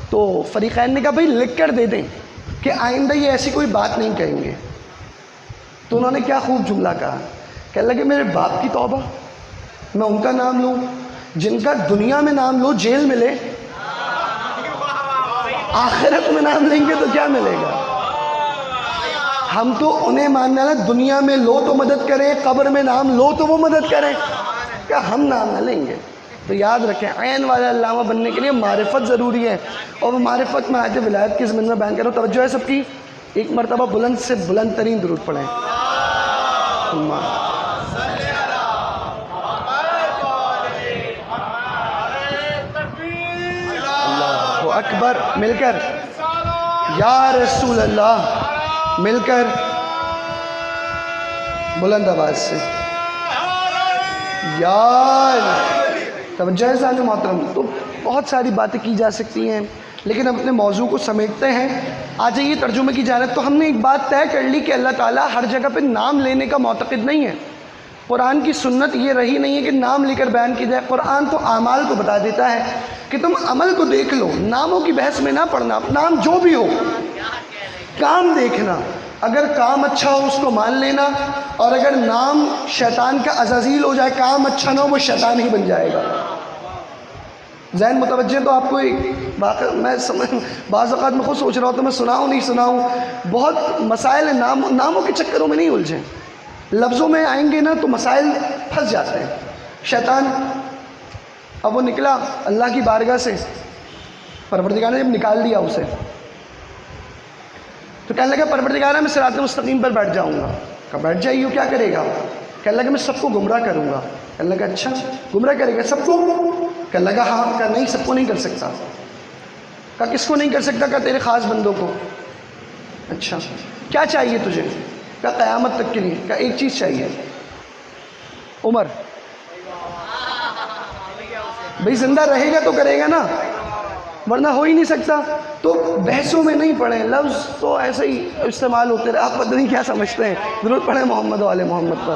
تو فریقین نے کہا بھائی لکھ کر دے دیں کہ آئندہ یہ ایسی کوئی بات نہیں کہیں گے. تو انہوں نے کیا خوب جملہ کہا, کہنے لگے میرے باپ کی توبہ, میں ان کا نام لوں جن کا دنیا میں نام لو جیل ملے, آخرت میں نام لیں گے تو کیا ملے گا. ہم تو انہیں ماننا نا, دنیا میں لو تو مدد کریں, قبر میں نام لو تو وہ مدد کریں, کیا ہم نام نہ لیں گے. تو یاد رکھیں عین والا علامہ بننے کے لیے معرفت ضروری ہے, اور وہ معرفت میں آیت ولایت کے ضمن میں بیان کروں. توجہ ہے سب کی, ایک مرتبہ بلند سے بلند ترین درود پڑھیں. اللہ اکبر, مل کر یا رسول اللہ, مل کر بلند آواز سے یا. توجہ ہے سامنے محترم. تو بہت ساری باتیں کی جا سکتی ہیں, لیکن ہم اپنے موضوع کو سمیٹتے ہیں. آ جائیے ترجمے کی جانب. تو ہم نے ایک بات طے کر لی کہ اللہ تعالیٰ ہر جگہ پہ نام لینے کا معتقد نہیں ہے. قرآن کی سنت یہ رہی نہیں ہے کہ نام لے کر بیان کی جائے. قرآن تو اعمال کو بتا دیتا ہے کہ تم عمل کو دیکھ لو, ناموں کی بحث میں نہ پڑنا. نام جو بھی ہو, کام دیکھنا. اگر کام اچھا ہو اس کو مان لینا, اور اگر نام شیطان کا عزازیل ہو جائے, کام اچھا نہ ہو, وہ شیطان ہی بن جائے گا. ذہن متوجہ. تو آپ کو ایک واقعہ میں بعض اوقات میں خود سوچ رہا ہوتا, میں سناؤں نہیں سناؤں. بہت مسائل ہیں, ناموں کے چکروں میں نہیں الجھیں. لفظوں میں آئیں گے نا تو مسائل پھنس جاتے ہیں. شیطان اب وہ نکلا اللہ کی بارگاہ سے, پروردگار نے جب نکال دیا اسے, تو کہنے لگا پروردگار میں صراط مستقیم پر بیٹھ جاؤں گا. کہا بیٹھ جائیے, کیا کرے گا؟ کہنے لگا میں سب کو گمراہ کروں گا. کہنے لگا اچھا گمراہ کرے گا سب کو؟ کہنے لگا ہاں. کہا نہیں, سب کو نہیں کر سکتا. کہا کس کو نہیں کر سکتا؟ کہا تیرے خاص بندوں کو. اچھا کیا چاہیے تجھے؟ کہا قیامت تک کے لیے. کہا ایک چیز چاہیے, عمر. بھئی زندہ رہے گا تو کرے گا نا, ورنہ ہو ہی نہیں سکتا. تو بحثوں میں نہیں پڑھیں, لفظ تو ایسے ہی استعمال ہوتے رہے. آپ پتہ نہیں کیا سمجھتے ہیں. درود پڑھیں محمد والے محمد پر.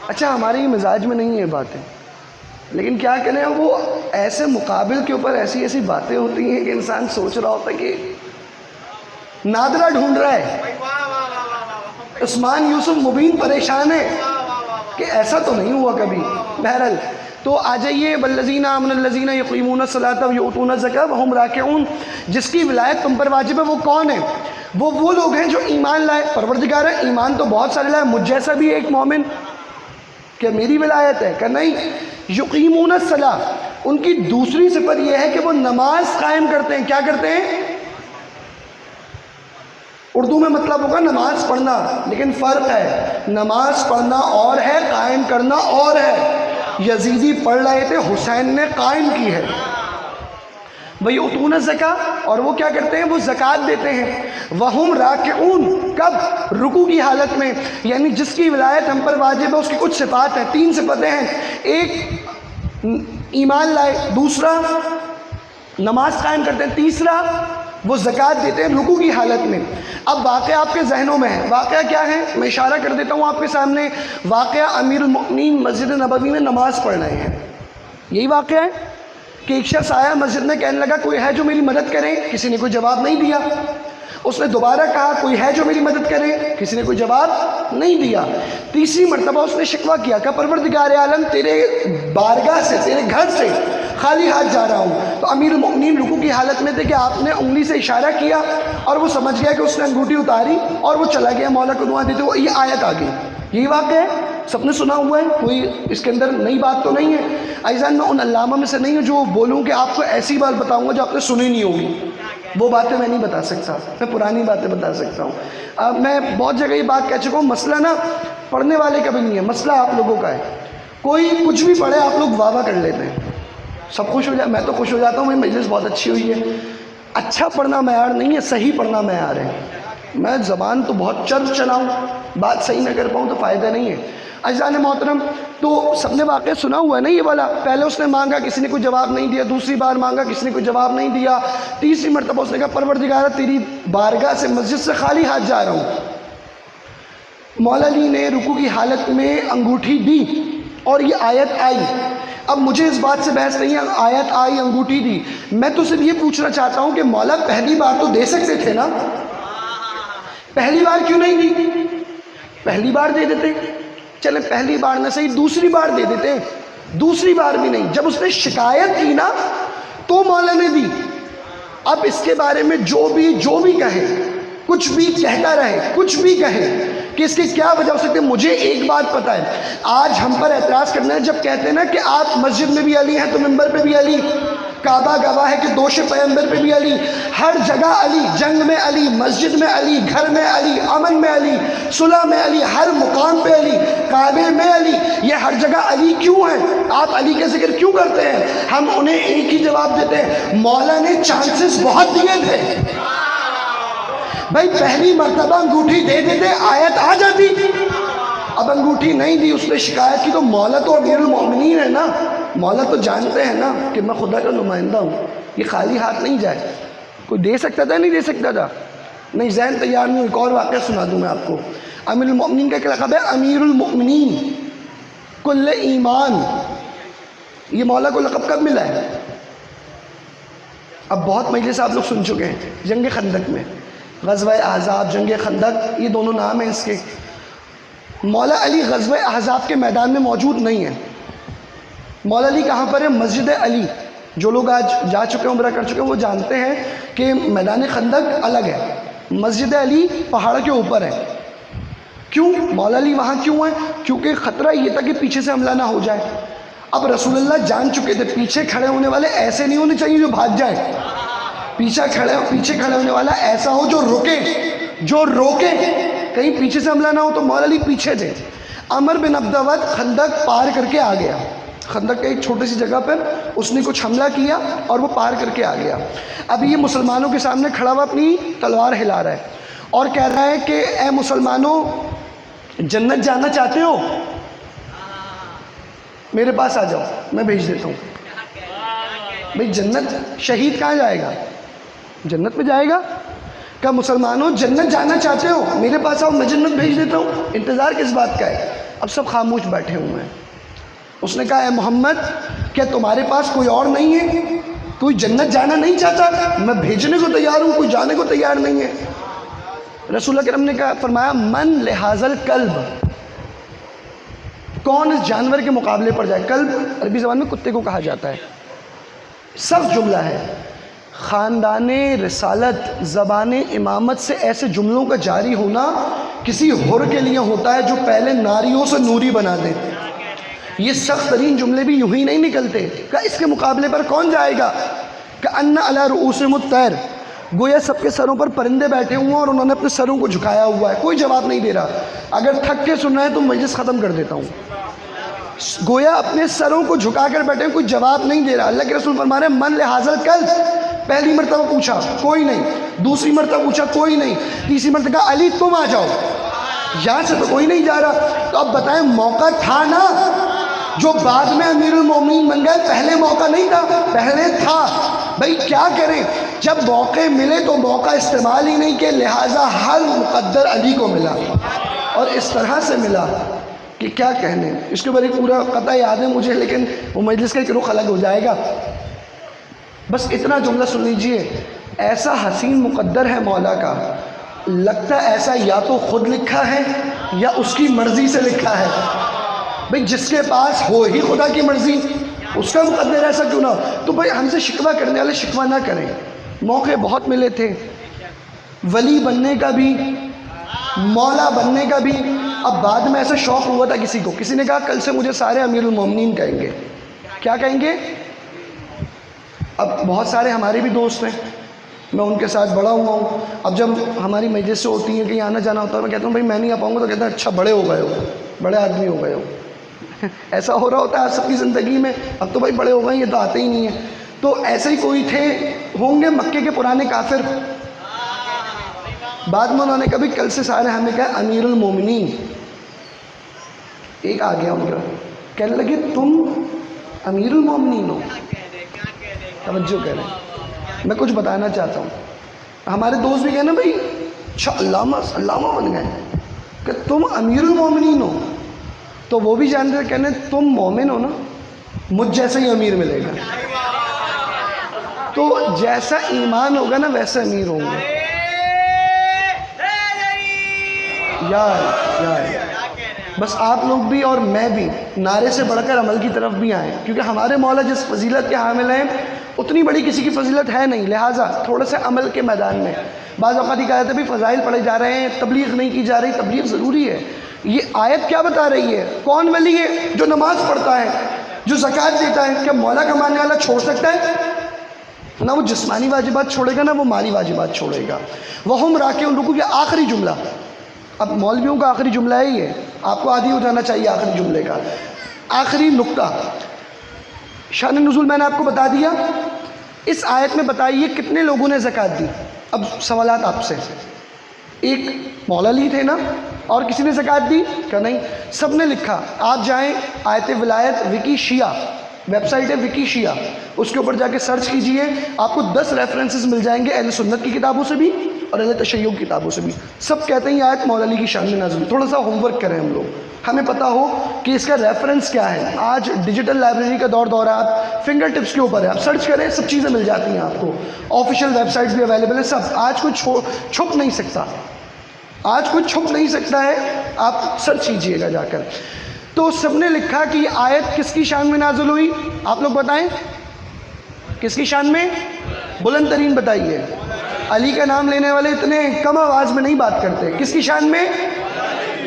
اچھا ہمارے مزاج میں نہیں ہے باتیں, لیکن کیا کریں, وہ ایسے مقابل کے اوپر ایسی ایسی باتیں ہوتی ہیں کہ انسان سوچ رہا ہوتا ہے کہ نادرہ ڈھونڈ رہا ہے. عثمان یوسف مبین پریشان ہے کہ ایسا تو نہیں ہوا کبھی. بہرحال تو آ جائیے, والذین آمنوا الذین یقیمون الصلاۃ ویؤتون الزکاۃ وہم راکعون. جس کی ولایت تم پر واجب ہے وہ کون ہے؟ وہ لوگ ہیں جو ایمان لائے. پروردگار ہے ایمان تو بہت سارے لائے, مجھ جیسا بھی ایک مومن, کہ میری ولایت ہے؟ کہ نہیں. یقیمون الصلاۃ, ان کی دوسری صفت یہ ہے کہ وہ نماز قائم کرتے ہیں. کیا کرتے ہیں؟ اردو میں مطلب ہوگا نماز پڑھنا, لیکن فرق ہے, نماز پڑھنا اور ہے, قائم کرنا اور ہے. یزیدی پڑھ رہے تھے, حسین نے قائم کی ہے. وَيُؤْتُونَ الزَّكَاةَ, اور وہ کیا کرتے ہیں؟ وہ زکوٰۃ دیتے ہیں. وَهُمْ رَاكِعُونَ, کب؟ رکوع کی حالت میں. یعنی جس کی ولایت ہم پر واجب ہے اس کی کچھ صفات ہیں, 3 صفتیں ہیں. ایک ایمان لائے, دوسرا نماز قائم کرتے ہیں, تیسرا وہ زکوٰۃ دیتے ہیں رکوع کی حالت میں. اب واقعہ آپ کے ذہنوں میں ہے. واقعہ کیا ہے میں اشارہ کر دیتا ہوں آپ کے سامنے. واقعہ امیر المؤمنین مسجد نبوی میں نماز پڑھ رہے ہیں. یہی واقعہ ہے کہ ایک شخص آیا مسجد میں, کہنے لگا کوئی ہے جو میری مدد کرے؟ کسی نے کوئی جواب نہیں دیا. اس نے دوبارہ کہا کوئی ہے جو میری مدد کرے؟ کسی نے کوئی جواب نہیں دیا. تیسری مرتبہ اس نے شکوہ کیا کہ پروردگار عالم تیرے بارگاہ سے, تیرے گھر سے خالی ہاتھ جا رہا ہوں. تو امیر المؤمنین رکوع کی حالت میں تھے کہ آپ نے انگلی سے اشارہ کیا اور وہ سمجھ گیا کہ اس نے انگوٹھی اتاری اور وہ چلا گیا. مولا کو دعا دیتے ہوئے یہ آیت آ گئی. یہی واقعہ ہے, سب نے سنا ہوا ہے, کوئی اس کے اندر نئی بات تو نہیں ہے. عزیزان میں ان علامہ میں سے نہیں ہوں جو بولوں کہ آپ کو ایسی بات بتاؤں گا جو آپ نے سنی نہیں ہوگی. وہ باتیں میں نہیں بتا سکتا, میں پرانی باتیں بتا سکتا ہوں. میں بہت جگہ یہ بات کہہ چکا ہوں, مسئلہ نا پڑھنے والے کا بھی نہیں ہے, مسئلہ آپ لوگوں کا ہے. کوئی کچھ بھی پڑھے آپ لوگ واہ واہ کر لیتے ہیں, سب خوش ہو جائے. میں تو خوش ہو جاتا ہوں میری مجلس بہت اچھی ہوئی ہے. اچھا پڑھنا معیار نہیں ہے, صحیح پڑھنا معیار ہے. میں زبان تو بہت چلاؤں, بات صحیح نہ کر پاؤں تو فائدہ نہیں ہے. عزیزان محترم، تو سب نے واقعہ سنا ہوا ہے نا یہ والا، پہلے اس نے مانگا، کسی نے کوئی جواب نہیں دیا، دوسری بار مانگا، کسی نے کوئی جواب نہیں دیا، تیسری مرتبہ اس نے کہا پروردگارہ تیری بارگاہ سے مسجد سے خالی ہاتھ جا رہا ہوں۔ مولا علی نے رکوع کی حالت میں انگوٹھی دی اور یہ آیت آئی۔ اب مجھے اس بات سے بحث نہیں ہے، آیت آئی، انگوٹھی دی، میں تو صرف یہ پوچھنا چاہتا ہوں کہ مولا پہلی بار تو دے سکتے تھے نا، پہلی بار کیوں نہیں دی؟ پہلی بار دے دیتے، چلیں پہلی بار نہ صحیح دوسری بار دے دیتے، دوسری بار بھی نہیں، جب اس نے شکایت کی نا تو مولا نے دی۔ اب اس کے بارے میں جو بھی کہے، کچھ بھی کہتا رہے، کچھ بھی کہے کہ اس کی کیا وجہ ہو سکتی ہے، مجھے ایک بات پتہ ہے، آج ہم پر اعتراض کرنا ہے جب کہتے ہیں نا کہ آپ مسجد میں بھی علی ہیں تو منبر پہ بھی علی، کعبہ گواہ ہے کہ دوش پیغمبر پہ بھی علی، ہر جگہ علی، جنگ میں علی، مسجد میں علی، گھر میں علی، امن میں علی، صلح میں علی، ہر مقام پہ علی، کعبے میں علی، یہ ہر جگہ علی کیوں ہیں؟ آپ علی کا ذکر کیوں کرتے ہیں؟ ہم انہیں ایک ہی جواب دیتے ہیں، مولا نے چانسز بہت دیے تھے بھائی، پہلی مرتبہ انگوٹھی دے دیتے آیت آ جاتی، اب انگوٹھی نہیں دی، اس نے شکایت کی، تو مولا تو امیر المومنین ہے نا، مولا تو جانتے ہیں نا کہ میں خدا کا نمائندہ ہوں، یہ خالی ہاتھ نہیں جائے۔ کوئی دے سکتا تھا نہیں دے سکتا تھا؟ نہیں، ذہن تیار نہیں، ایک اور واقعہ سنا دوں میں آپ کو۔ امیر المومنین کا ایک لقب ہے امیر المؤمنین کل ایمان، یہ مولا کو لقب کب ملا ہے؟ اب بہت مجلس آپ لوگ سن چکے ہیں، جنگ خندق میں، غزوہ احزاب، جنگ خندق، یہ دونوں نام ہیں اس کے۔ مولا علی غزوہ احزاب کے میدان میں موجود نہیں ہیں۔ مولا علی کہاں پر ہے؟ مسجد علی۔ جو لوگ آج جا چکے ہیں، عمرہ کر چکے ہیں، وہ جانتے ہیں کہ میدان خندق الگ ہے، مسجد علی پہاڑ کے اوپر ہے۔ کیوں مولا علی وہاں کیوں ہیں؟ کیونکہ خطرہ یہ تھا کہ پیچھے سے حملہ نہ ہو جائے۔ اب رسول اللہ جان چکے تھے پیچھے کھڑے ہونے والے ایسے نہیں ہونے چاہیے جو بھاگ جائیں، پیچھے کھڑے ہونے والا ایسا ہو جو روکے، کہیں پیچھے سے حملہ نہ ہو۔ تو مولا علی پیچھے تھے۔ عمر بن عبدود خندق پار کر کے آ گیا، خندق کے ایک چھوٹی سی جگہ پر اس نے کچھ حملہ کیا اور وہ پار کر کے آ گیا۔ اب یہ مسلمانوں کے سامنے کھڑا ہوا اپنی تلوار ہلا رہا ہے اور کہہ رہا ہے کہ اے مسلمانوں، جنت جانا چاہتے ہو؟ میرے پاس آ جاؤ، میں بھیج دیتا ہوں۔ بھئی جنت، شہید کہاں جائے گا؟ جنت میں جائے گا؟ کہ مسلمانوں جنت جانا چاہتے ہو؟ میرے پاس آؤ، میں جنت بھیج دیتا ہوں۔ انتظار کس بات کا ہے؟ اب سب خاموش بیٹھے ہوئے ہیں۔ اس نے کہا اے محمد، کیا تمہارے پاس کوئی اور نہیں ہے؟ کوئی جنت جانا نہیں چاہتا؟ میں بھیجنے کو تیار ہوں، کوئی جانے کو تیار نہیں ہے۔ رسول اللہ کرم نے کہا، فرمایا من لہذا الکلب، کون اس جانور کے مقابلے پر جائے؟ کلب عربی زبان میں کتے کو کہا جاتا ہے۔ سخت جملہ ہے۔ خاندان رسالت، زبان امامت سے ایسے جملوں کا جاری ہونا کسی حر کے لیے ہوتا ہے جو پہلے ناریوں سے نوری بنا دے۔ یہ سخت ترین جملے بھی یوں ہی نہیں نکلتے کہ اس کے مقابلے پر کون جائے گا؟ کہ ان علی رؤوسہم الطیر، گویا سب کے سروں پر پرندے بیٹھے ہوئے ہیں اور انہوں نے اپنے سروں کو جھکایا ہوا ہے، کوئی جواب نہیں دے رہا۔ اگر تھک کے سن رہے ہیں تو مجلس ختم کر دیتا ہوں۔ گویا اپنے سروں کو جھکا کر بیٹھے، کوئی جواب نہیں دے رہا۔ اللہ کے رسول فرما رہے ہیں من لہذا الکلب، پہلی مرتبہ پوچھا کوئی نہیں، دوسری مرتبہ پوچھا کوئی نہیں، تیسری مرتبہ کہا علی تم آ جاؤ، یہاں سے تو کوئی نہیں جا رہا۔ تو اب بتائیں موقع تھا نا، جو بعد میں امیر المومنین بن گئے، پہلے موقع نہیں تھا؟ پہلے تھا۔ بھئی کیا کریں، جب موقع ملے تو موقع استعمال ہی نہیں کہ، لہٰذا ہر مقدر علی کو ملا اور اس طرح سے ملا کہ کیا کہنے۔ اس کے بارے پورا قطع یاد ہے مجھے، لیکن وہ مجلس کا ایک رخ الگ ہو جائے گا۔ بس اتنا جملہ سن لیجئے، ایسا حسین مقدر ہے مولا کا، لگتا ایسا یا تو خود لکھا ہے یا اس کی مرضی سے لکھا ہے۔ بھئی جس کے پاس ہو ہی خدا کی مرضی، اس کا مقدر ایسا کیوں نہ ہو؟ تو بھئی ہم سے شکوہ کرنے والے شکوہ نہ کریں۔ موقع بہت ملے تھے، ولی بننے کا بھی، مولا بننے کا بھی۔ اب بعد میں ایسا شوق ہوا تھا کسی کو، کسی نے کہا کل سے مجھے سارے امیر المومنین کہیں گے۔ کیا کہیں گے؟ اب بہت سارے ہمارے بھی دوست ہیں، میں ان کے ساتھ بڑا ہوا ہوں۔ اب جب ہماری مجلس سے ہوتی ہیں، کہیں آنا جانا ہوتا ہے، میں کہتا ہوں بھائی میں نہیں آ پاؤں گا، تو کہتا ہے اچھا بڑے ہو گئے ہو، بڑے آدمی ہو گئے ہو۔ ایسا ہو رہا ہوتا ہے سب کی زندگی میں، اب تو بھائی بڑے ہو گئے، یہ تو آتے ہی نہیں ہیں۔ تو ایسے ہی کوئی تھے ہوں گے مکے کے پرانے کافر، بعد میں انہوں نے کبھی کل سے سارے ہمیں کہا امیر المومنین۔ ایک آ گیا ان کا، کہنے لگے تم امیر المومنین ہو. توجہ کریں، میں کچھ بتانا چاہتا ہوں. ہمارے دوست بھی کہنا بھائی اچھا علامہ بن گئے کہ تم امیر المومنین ہو، تو وہ بھی جانتے ہیں، کہنے تم مومن ہو نا، مجھ جیسا ہی امیر ملے گا. تو جیسا ایمان ہوگا نا ویسا امیر ہوں گے. یار بس آپ لوگ بھی اور میں بھی نعرے سے بڑھ کر عمل کی طرف بھی آئیں، کیونکہ ہمارے مولا جس فضیلت کے حامل ہیں اتنی بڑی کسی کی فضیلت ہے نہیں، لہٰذا تھوڑا سا عمل کے میدان میں. بعض اوقات یہ کہا جاتا ہے بھی فضائل پڑھے جا رہے ہیں، تبلیغ نہیں کی جا رہی. تبلیغ ضروری ہے. یہ آیت کیا بتا رہی ہے؟ کون ولی ہے؟ جو نماز پڑھتا ہے، جو زکوٰۃ دیتا ہے. کیا مولا کا ماننے والا چھوڑ سکتا ہے؟ نہ وہ جسمانی واجبات چھوڑے گا، نہ وہ مالی واجبات چھوڑے گا. وَهُمْ راكعون، رکوع کے آخری جملہ. اب مولویوں کا آخری جملہ ہے یہ، آپ کو عادی ہو جانا چاہیے آخری جملے کا. آخری نقطہ، شان نزول میں نے آپ کو بتا دیا. اس آیت میں بتائیے کتنے لوگوں نے زکوٰۃ دی؟ اب سوالات آپ سے. ایک مولا علی تھے نا، اور کسی نے زکوٰۃ دی؟ کہ نہیں، سب نے لکھا. آپ جائیں آیت ولایت وکی شیعہ، ویب سائٹ ہے وکی شیعہ، اس کے اوپر جا کے سرچ کیجئے، آپ کو 10 ریفرنسز مل جائیں گے اہل سنت کی کتابوں سے بھی اور اہل تشیع کی کتابوں سے بھی. سب کہتے ہیں یہ آیت مولا علی کی شان میں نازل ہوئی. تھوڑا سا ہوم ورک کریں ہم لوگ، ہمیں پتہ ہو کہ اس کا ریفرنس کیا ہے. آج ڈیجیٹل لائبریری کا دور ہے، آپ فنگر ٹپس کے اوپر ہے، آپ سرچ کریں سب چیزیں مل جاتی ہیں آپ کو. آفیشیل ویب سائٹس بھی اویلیبل ہیں سب. آج کوئی چھپ نہیں سکتا، آج کوئی چھپ نہیں سکتا ہے. آپ سرچ کیجئے گا جا کر. تو سب نے لکھا کہ یہ آیت کس کی شان میں نازل ہوئی؟ آپ لوگ بتائیں کس کی شان میں؟ بلند ترین بتائیے. علی کا نام لینے والے اتنے کم آواز میں نہیں بات کرتے. کس کی شان میں؟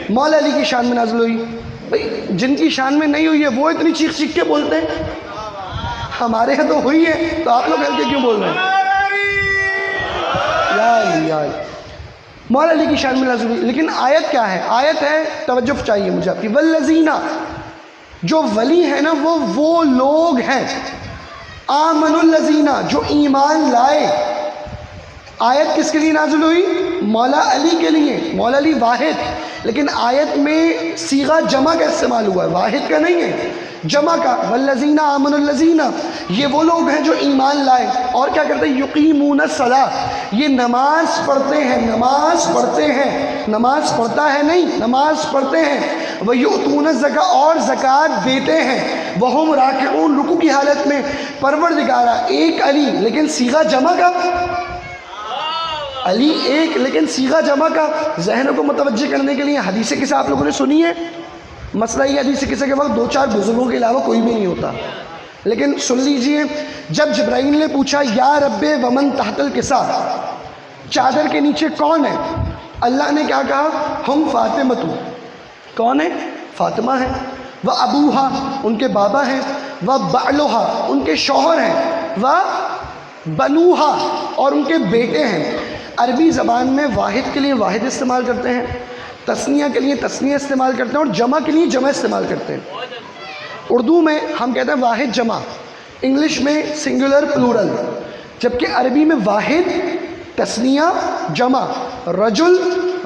مولا علی کی شان میں نازل ہوئی. بھئی جن کی شان میں نہیں ہوئی ہے وہ اتنی چیخ چیخ کے بولتے ہیں، ہمارے یہاں تو ہوئی ہے، تو آپ لوگ ہلکے کیوں بول رہے ہیں؟ یا مولا علی کی شان میں نازل ہوئی. لیکن آیت کیا ہے؟ آیت ہے، توجہ چاہیے مجھے آپ کی، والذین، جو ولی ہے نا وہ لوگ ہیں، آمنوا الذین، جو ایمان لائے. آیت کس کے لیے نازل ہوئی؟ مولا علی کے لیے. مولا علی واحد، لیکن آیت میں صیغہ جمع کا استعمال ہوا ہے، واحد کا نہیں ہے، جمع کا. والذین آمنوا الذین، یہ وہ لوگ ہیں جو ایمان لائے اور کیا کرتے ہیں؟ یقیمون الصلاۃ، یہ نماز پڑھتے ہیں. نماز پڑھتے ہیں، نماز پڑھتا ہے نہیں، نماز پڑھتے ہیں. وَيُؤْتُونَ الزَّكَاةَ، اور زکوٰۃ دیتے ہیں. وَهُمْ راکعون، رکوع کی حالت میں. پروردگارہ، ایک علی لیکن صیغہ جمع کا. علی ایک لیکن صیغہ جمع کا. ذہنوں کو متوجہ کرنے کے لیے حدیث قصہ آپ لوگوں نے سنی ہے. مسئلہ یہ حدیث قصہ کے وقت 2-4 بزرگوں کے علاوہ کوئی بھی نہیں ہوتا، لیکن سن لیجئے. جب جبرائیل نے پوچھا یا رب ومن تحت الکسا، چادر کے نیچے کون ہے؟ اللہ نے کیا کہا؟ ہم فاطمۃ، کون ہے؟ فاطمہ ہے. وہ ابوہا، ان کے بابا ہیں. وہ بعلہا، ان کے شوہر ہیں. وہ بنوہا، اور ان کے بیٹے ہیں. عربی زبان میں واحد کے لیے واحد استعمال کرتے ہیں، تثنیہ کے لیے تثنیہ استعمال کرتے ہیں، اور جمع کے لیے جمع استعمال کرتے ہیں. اردو میں ہم کہتے ہیں واحد جمع، انگلش میں سنگولر پلورل، جبکہ عربی میں واحد تثنیہ جمع. رجل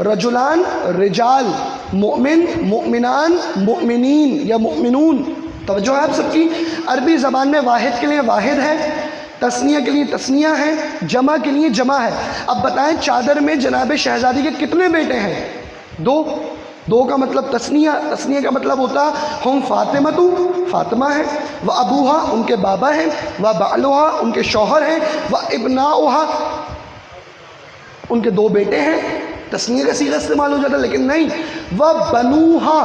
رجلان رجال، مؤمن مؤمنان مؤمنین یا مؤمنون. توجہ ہے آپ سب کی. عربی زبان میں واحد کے لیے واحد ہے، تثنیہ کے لیے تثنیہ ہے، جمع کے لیے جمع ہے. اب بتائیں چادر میں جناب شہزادی کے کتنے بیٹے ہیں؟ 2 کا مطلب تثنیہ کا مطلب ہوتا ہم فاطمۃ، فاطمہ ہے. وہ ابوہا، ان کے بابا ہیں. وہ بعلہا، ان کے شوہر ہیں. وہ ابناؤہا، ان کے 2 بیٹے ہیں. تثنیہ کا صیغہ استعمال ہو جاتا لیکن نہیں. وہ بنوہا،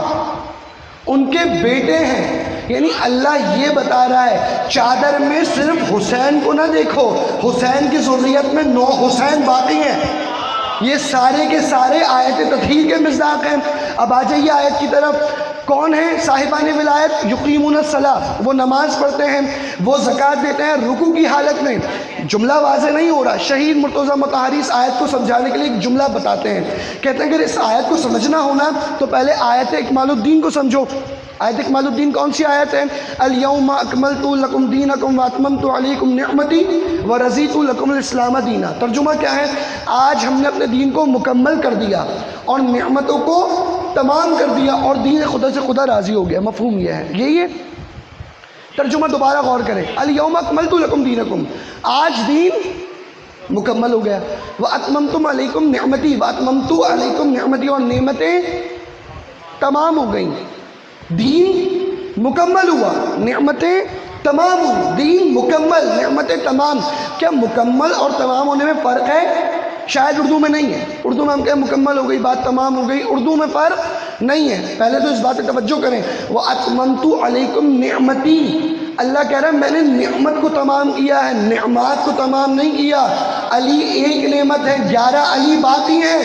ان کے بیٹے ہیں. یعنی اللہ یہ بتا رہا ہے چادر میں صرف حسین کو نہ دیکھو، حسین کی ذریت میں 9 حسین باقی ہیں. یہ سارے کے سارے آیت تطہیر کے مصداق ہیں. اب آ جائیے آیت کی طرف. کون ہیں صاحبان ولایت؟ یقیمون الصلاۃ، وہ نماز پڑھتے ہیں، وہ زکوٰۃ دیتے ہیں رکوع کی حالت میں. جملہ واضح نہیں ہو رہا. شہید مرتضیٰ مطہری اس آیت کو سمجھانے کے لیے ایک جملہ بتاتے ہیں. کہتے ہیں اگر اس آیت کو سمجھنا ہونا تو پہلے آیت اکمال الدین کو سمجھو. آیت اکمال الدین کون سی آیت ہے؟ الیوم اکملت لکم دینکم واتممت علیکم نعمتی ورضیت لکم الاسلام دینا. ترجمہ کیا ہے؟ آج ہم نے اپنے دین کو مکمل کر دیا اور نعمتوں کو تمام کر دیا اور دین خدا سے خدا راضی ہو گیا. مفہوم یہ ہے. یہی ہے ترجمہ. دوبارہ غور کریں. الیوم اکملت لکم دینکم، آج دین مکمل ہو گیا. واتممت علیکم نعمتی، واتممت علیکم نعمتی، اور نعمتیں تمام ہو گئیں. دین مکمل ہوا، نعمتیں تمام ہوئی. دین مکمل، نعمتیں تمام. کیا مکمل اور تمام ہونے میں فرق ہے؟ شاید اردو میں نہیں ہے. اردو میں ہم کہیں مکمل ہو گئی، بات تمام ہو گئی. اردو میں فرق نہیں ہے. پہلے تو اس بات پہ توجہ کریں. وَأَتْمَمْتُ عَلَيْكُمْ نِعْمَتِي، اللہ کہہ رہا ہے میں نے نعمت کو تمام کیا ہے، نعمات کو تمام نہیں کیا. علی ایک نعمت ہے، 11 علی باقی ہیں،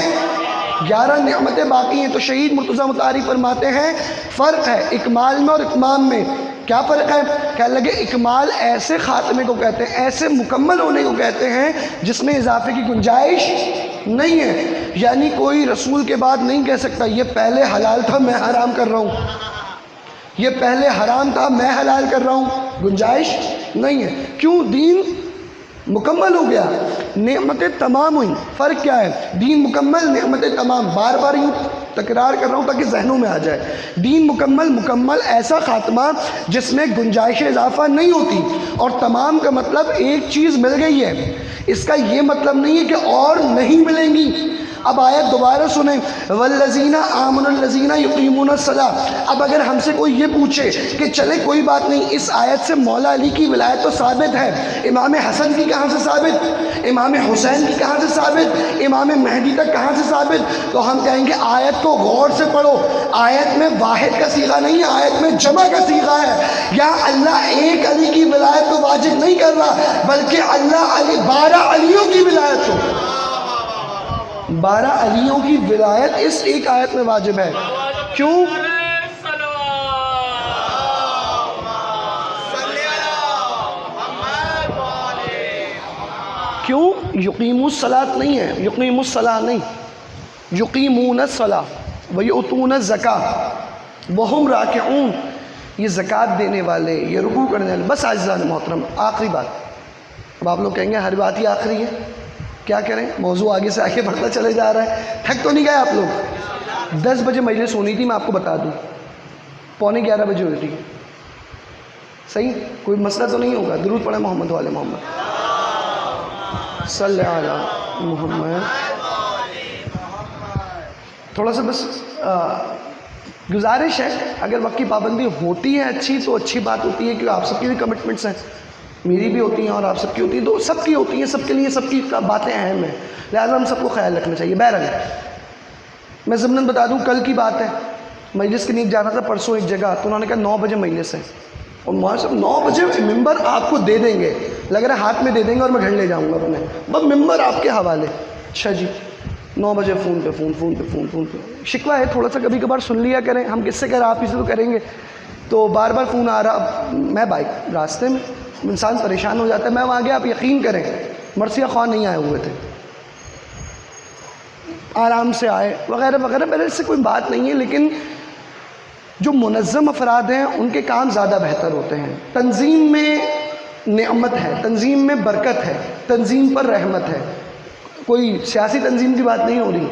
11 نعمتیں باقی ہیں. تو شہید مرتضیٰ مطہری فرماتے ہیں فرق ہے اکمال میں اور اتمام میں. کیا فرق ہے؟ کہنے لگے اکمال ایسے خاتمے کو کہتے ہیں، ایسے مکمل ہونے کو کہتے ہیں جس میں اضافے کی گنجائش نہیں ہے. یعنی کوئی رسول کے بعد نہیں کہہ سکتا یہ پہلے حلال تھا میں حرام کر رہا ہوں، یہ پہلے حرام تھا میں حلال کر رہا ہوں. گنجائش نہیں ہے. کیوں؟ دین مکمل ہو گیا، نعمتیں تمام ہوئیں. فرق کیا ہے؟ دین مکمل، نعمتیں تمام. بار بار یوں تکرار کر رہا ہوں تاکہ ذہنوں میں آ جائے. دین مکمل، مکمل ایسا خاتمہ جس میں گنجائش اضافہ نہیں ہوتی. اور تمام کا مطلب ایک چیز مل گئی ہے، اس کا یہ مطلب نہیں ہے کہ اور نہیں ملیں گی. اب آیت دوبارہ سنیں. والذین آمنوا الذین یقیمون الصلاۃ. اب اگر ہم سے کوئی یہ پوچھے کہ چلے کوئی بات نہیں، اس آیت سے مولا علی کی ولایت تو ثابت ہے، امام حسن کی کہاں سے ثابت، امام حسین کی کہاں سے ثابت، امام مہدی تک کہاں سے ثابت؟ تو ہم کہیں گے آیت کو غور سے پڑھو. آیت میں واحد کا صیغہ نہیں ہے، آیت میں جمع کا صیغہ ہے. یا اللہ ایک علی کی ولایت کو واجب نہیں کر رہا، بلکہ اللہ علی 12 علیوں کی ولایت کو، 12 علیوں کی ولایت اس ایک آیت میں واجب ہے. کیوں؟ کیوں؟ یقیموا الصلاۃ نہیں ہے، یقیموا الصلاۃ نہیں، یقیمون الصلاۃ ویؤتون الزکاۃ وہم راکعون. یہ زکوٰۃ دینے والے، یہ رکوع کرنے والے. بس عزیزان محترم آخری بات. اب آپ لوگ کہیں گے ہر بات ہی آخری ہے، کیا کریں؟ موضوع آگے سے آگے بڑھتا چلے جا رہا ہے. تھک تو نہیں گئے آپ لوگ؟ 10 بجے مجلس ہونی تھی، میں آپ کو بتا دوں 11:15 بجے ہوئی تھی. صحیح؟ کوئی مسئلہ تو نہیں ہوگا؟ درود پڑھیں محمد والے محمد صلی علی محمد. تھوڑا سا بس گزارش ہے، اگر وقت کی پابندی ہوتی ہے اچھی تو اچھی بات ہوتی ہے، کیونکہ آپ سب کی بھی کمٹمنٹس ہیں، میری بھی ہوتی ہیں اور آپ سب کی ہوتی ہیں، تو سب کی ہوتی ہیں، سب کے لیے سب کی باتیں اہم ہیں، لہٰذا ہم سب کو خیال رکھنا چاہیے. بہرحال میں ضمناً بتا دوں کل کی بات ہے، مجلس کے نیچے جانا تھا پرسوں ایک جگہ، تو انہوں نے کہا 9 بجے مجلس ہے، اور مولانا صاحب 9 بجے ممبر آپ کو دے دیں گے، لگ رہا ہے ہاتھ میں دے دیں گے اور میں گھر لے جاؤں گا اپنے، بس ممبر آپ کے حوالے. اچھا جی 9 بجے فون پہ شکوہ ہے تھوڑا سا، کبھی کبھار سن لیا کریں. ہم کس سے کہہ رہے ہیں، آپ ہی سے تو کریں گے. تو بار بار فون آ رہا. اب میں بائک راستے میں، انسان پریشان ہو جاتا ہے. میں وہاں گیا، آپ یقین کریں مرثیہ خواہ نہیں آئے ہوئے تھے، آرام سے آئے وغیرہ وغیرہ. میرے سے کوئی بات نہیں ہے، لیکن جو منظم افراد ہیں ان کے کام زیادہ بہتر ہوتے ہیں. تنظیم میں نعمت ہے، تنظیم میں برکت ہے، تنظیم پر رحمت ہے. کوئی سیاسی تنظیم کی بات نہیں ہو رہی،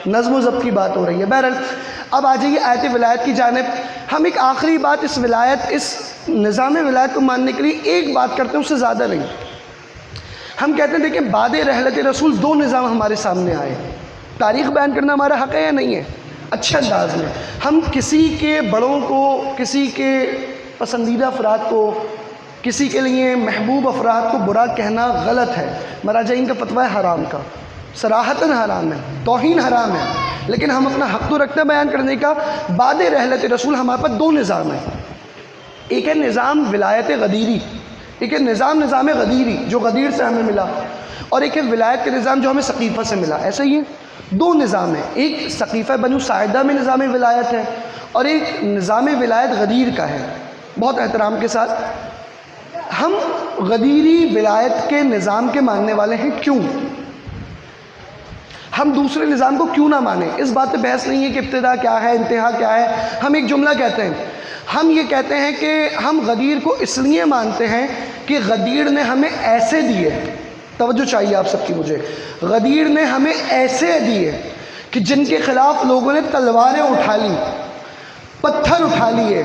نظم و ضبط کی بات ہو رہی ہے. بہرحال اب آ جائیے آیت ولایت کی جانب. ہم ایک آخری بات اس ولایت، اس نظام ولایت کو ماننے کے لیے ایک بات کرتے ہیں، اس سے زیادہ نہیں. ہم کہتے ہیں دیکھیں بعد رحلت رسول 2 نظام ہمارے سامنے آئے. تاریخ بیان کرنا ہمارا حق ہے یا نہیں ہے؟ اچھے انداز میں. ہم کسی کے بڑوں کو، کسی کے پسندیدہ افراد کو، کسی کے لیے محبوب افراد کو برا کہنا غلط ہے. مراجعین کا فتویٰ ہے حرام کا، صراحتاً حرام ہے، توہین حرام ہے. لیکن ہم اپنا حق تو رکھتے ہیں بیان کرنے کا. بعد رحلت رسول ہمارے پاس 2 نظام ہیں. ایک ہے نظام ولایت غدیری، ایک ہے نظام غدیری جو غدیر سے ہمیں ملا، اور ایک ہے ولایت کا نظام جو ہمیں ثقیفہ سے ملا. ایسا ہی ہے، 2 نظام ہیں. ایک ثقیفہ بنو ساعدہ میں نظام ولایت ہے، اور ایک نظام ولایت غدیر کا ہے. بہت احترام کے ساتھ ہم غدیری ولایت کے نظام کے ماننے والے ہیں. کیوں؟ ہم دوسرے نظام کو کیوں نہ مانیں؟ اس بات پہ بحث نہیں ہے کہ ابتدا کیا ہے، انتہا کیا ہے. ہم ایک جملہ کہتے ہیں، ہم یہ کہتے ہیں کہ ہم غدیر کو اس لیے مانتے ہیں کہ غدیر نے ہمیں ایسے دیے. توجہ چاہیے آپ سب کی مجھے. غدیر نے ہمیں ایسے دیے کہ جن کے خلاف لوگوں نے تلواریں اٹھا لی، پتھر اٹھا لیے،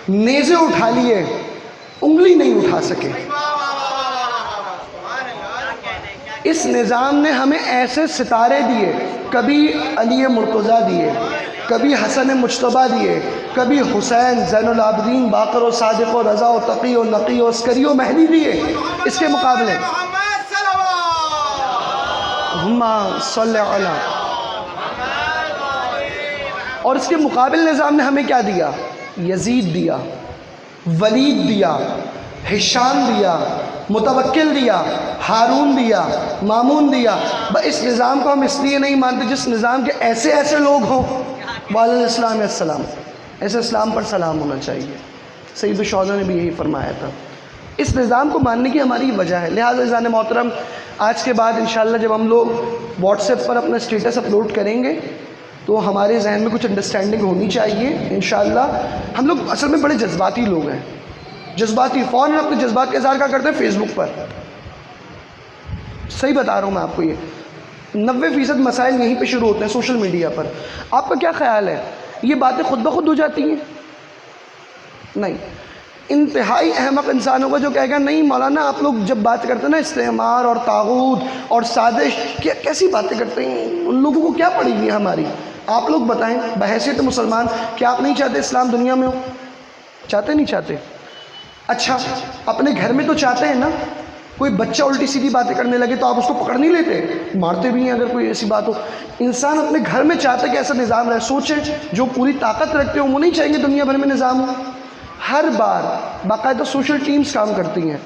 نیزے اٹھا لیے، انگلی نہیں اٹھا سکے۔ اس نظام نے ہمیں ایسے ستارے دیے، کبھی علی مرتضیٰ دیے، کبھی حسن مجتبیٰ دیے، کبھی حسین زین العابدین باقر و صادق و رضا و تقی و نقی و عسکری و مہدی دیے۔ اس کے مقابلے اللہم صلی علی، اور اس کے مقابل نظام نے ہمیں کیا دیا؟ یزید دیا، ولید دیا، ہشام دیا، متوکل دیا، ہارون دیا، مامون دیا۔ اس نظام کو ہم اس لیے نہیں مانتے جس نظام کے ایسے ایسے لوگ ہوں، وعلیہ السلام السلام، ایسے اسلام پر سلام ہونا چاہیے۔ سید الشہداء نے بھی یہی فرمایا تھا۔ اس نظام کو ماننے کی ہماری وجہ ہے۔ لہٰذا عزیزان محترم، آج کے بعد انشاءاللہ جب ہم لوگ واٹس ایپ پر اپنا اسٹیٹس اپلوڈ کریں گے تو ہمارے ذہن میں کچھ انڈرسٹینڈنگ ہونی چاہیے انشاءاللہ۔ ہم لوگ اصل میں بڑے جذباتی لوگ ہیں، جذباتی، فوراً اپنے جذبات کا اظہار کیا کرتے ہیں؟ فیس بک پر۔ صحیح بتا رہا ہوں میں آپ کو، یہ 90% مسائل یہیں پہ شروع ہوتے ہیں، سوشل میڈیا پر۔ آپ کا کیا خیال ہے، یہ باتیں خود بخود ہو جاتی ہیں؟ نہیں، انتہائی احمق انسان ہوگا جو کہے گا نہیں مولانا آپ لوگ جب بات کرتے ہیں نا استعمار اور طاغوت اور سازش، کیسی باتیں کرتے ہیں، ان لوگوں کو کیا پڑی ہوئی ہے ہماری؟ آپ لوگ بتائیں بحیثیت مسلمان، کیا آپ نہیں چاہتے اسلام دنیا میں ہو؟ چاہتے نہیں چاہتے؟ اچھا، اپنے گھر میں تو چاہتے ہیں نا؟ کوئی بچہ الٹی سیدھی باتیں کرنے لگے تو آپ اس کو پکڑ نہیں لیتے، مارتے بھی ہیں اگر کوئی ایسی بات ہو۔ انسان اپنے گھر میں چاہتا ہے کہ ایسا نظام رہے۔ سوچیں جو پوری طاقت رکھتے ہوں وہ نہیں چاہیں گے دنیا بھر میں نظام ہو؟ ہر بار باقاعدہ سوشل ٹیمز کام کرتی ہیں،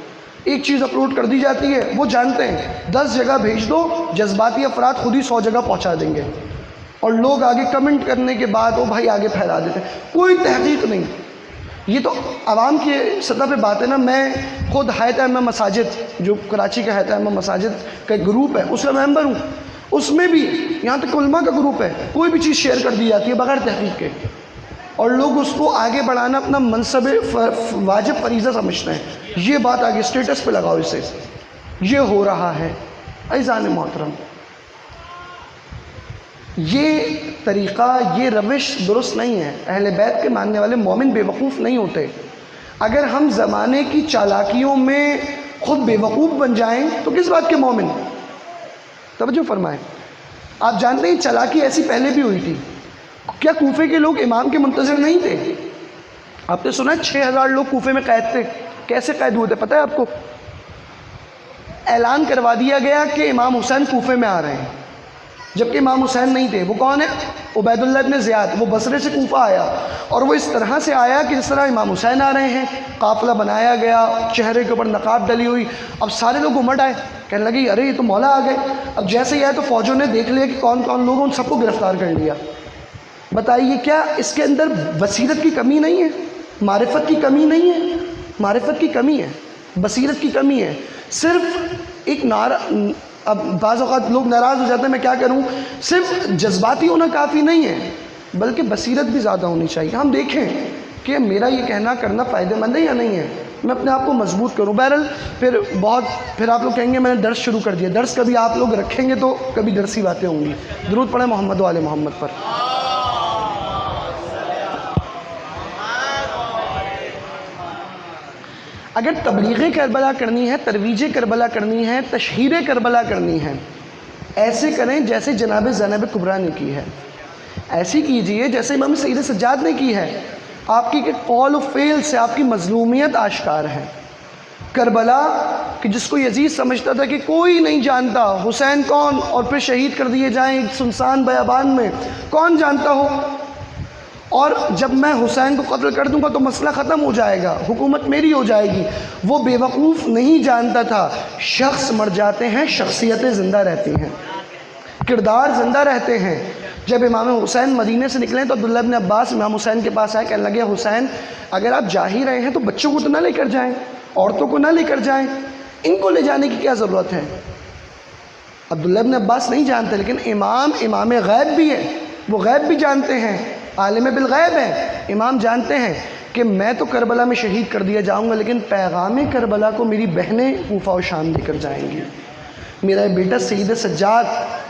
ایک چیز اپلوڈ کر دی جاتی ہے، وہ جانتے ہیں 10 جگہ بھیج دو، جذباتی افراد خود ہی 100 جگہ پہنچا دیں گے، اور لوگ آگے کمنٹ کرنے کے بعد وہ بھائی آگے پھیلا دیتے ہیں، کوئی تحقیق نہیں۔ یہ تو عوام کی سطح پہ بات ہے نا۔ میں خود حیات ائمہ مساجد، جو کراچی کا حیات ائمہ مساجد کا ایک گروپ ہے، اس کا ممبر ہوں۔ اس میں بھی یہاں تک علماء کا گروپ ہے، کوئی بھی چیز شیئر کر دی جاتی ہے بغیر تحقیق کے، اور لوگ اس کو آگے بڑھانا اپنا منصب واجب فریضہ سمجھتے ہیں۔ یہ بات آگے اسٹیٹس پہ لگاؤ، اسے یہ ہو رہا ہے۔ عزیزان محترم، یہ طریقہ، یہ روش درست نہیں ہے۔ اہل بیت کے ماننے والے مومن بے وقوف نہیں ہوتے۔ اگر ہم زمانے کی چالاکیوں میں خود بے وقوف بن جائیں تو کس بات کے مومن؟ توجہ فرمائیں۔ آپ جانتے ہیں چالاکی ایسی پہلے بھی ہوئی تھی۔ کیا کوفے کے لوگ امام کے منتظر نہیں تھے؟ آپ نے سنا 6000 لوگ کوفے میں قید تھے۔ کیسے قید ہوئے تھے پتہ ہے آپ کو؟ اعلان کروا دیا گیا کہ امام حسین کوفے میں آ رہے ہیں، جبکہ امام حسین نہیں تھے۔ وہ کون ہے؟ عبید اللہ ابن زیاد۔ وہ بصرے سے کوفہ آیا، اور وہ اس طرح سے آیا کہ جس طرح امام حسین آ رہے ہیں۔ قافلہ بنایا گیا، چہرے کے اوپر نقاب ڈلی ہوئی۔ اب سارے لوگ امٹ آئے، کہنے لگے ارے یہ تو مولا آ گئے۔ اب جیسے ہی آئے تو فوجوں نے دیکھ لیا کہ کون کون لوگ ہیں، ان سب کو گرفتار کر لیا۔ بتائیے کیا اس کے اندر بصیرت کی کمی نہیں ہے؟ معرفت کی کمی نہیں ہے؟ معرفت کی کمی ہے، بصیرت کی کمی ہے۔ صرف ایک اب بعض اوقات لوگ ناراض ہو جاتے ہیں، میں کیا کروں، صرف جذباتی ہونا کافی نہیں ہے، بلکہ بصیرت بھی زیادہ ہونی چاہیے۔ ہم دیکھیں کہ میرا یہ کہنا کرنا فائدہ مند ہے یا نہیں ہے، میں اپنے آپ کو مضبوط کروں۔ بہرحال پھر آپ لوگ کہیں گے میں نے درس شروع کر دیا۔ درس کبھی آپ لوگ رکھیں گے تو کبھی درسی باتیں ہوں گی۔ درود پڑھیں محمد و آل محمد پر۔ اگر تبلیغ کربلا کرنی ہے، ترویج کربلا کرنی ہے، تشہیر کربلا کرنی ہے، ایسے کریں جیسے جناب زینب کبریٰ نے کی ہے، ایسی کیجئے جیسے امام سید سجاد نے کی ہے۔ آپ کی قول و فعل سے آپ کی مظلومیت آشکار ہے۔ کربلا کہ جس کو یزید سمجھتا تھا کہ کوئی نہیں جانتا حسین کون، اور پھر شہید کر دیے جائیں ایک سنسان بیابان میں، کون جانتا ہو، اور جب میں حسین کو قتل کر دوں گا تو مسئلہ ختم ہو جائے گا، حکومت میری ہو جائے گی۔ وہ بے وقوف نہیں جانتا تھا شخص مر جاتے ہیں، شخصیتیں زندہ رہتی ہیں، کردار زندہ رہتے ہیں۔ جب امام حسین مدینے سے نکلیں تو عبداللہ ابن عباس امام حسین کے پاس آئے، کہنے لگے حسین اگر آپ جا ہی رہے ہیں تو بچوں کو تو نہ لے کر جائیں، عورتوں کو نہ لے کر جائیں، ان کو لے جانے کی کیا ضرورت ہے؟ عبداللہ ابن عباس نہیں جانتے، لیکن امام غیب بھی ہے، وہ غیب بھی جانتے ہیں، عالم بالغیب ہے۔ امام جانتے ہیں کہ میں تو کربلا میں شہید کر دیا جاؤں گا، لیکن پیغام کربلا کو میری بہنیں کوفہ و شام لے کر جائیں گی۔ میرا بیٹا سید سجاد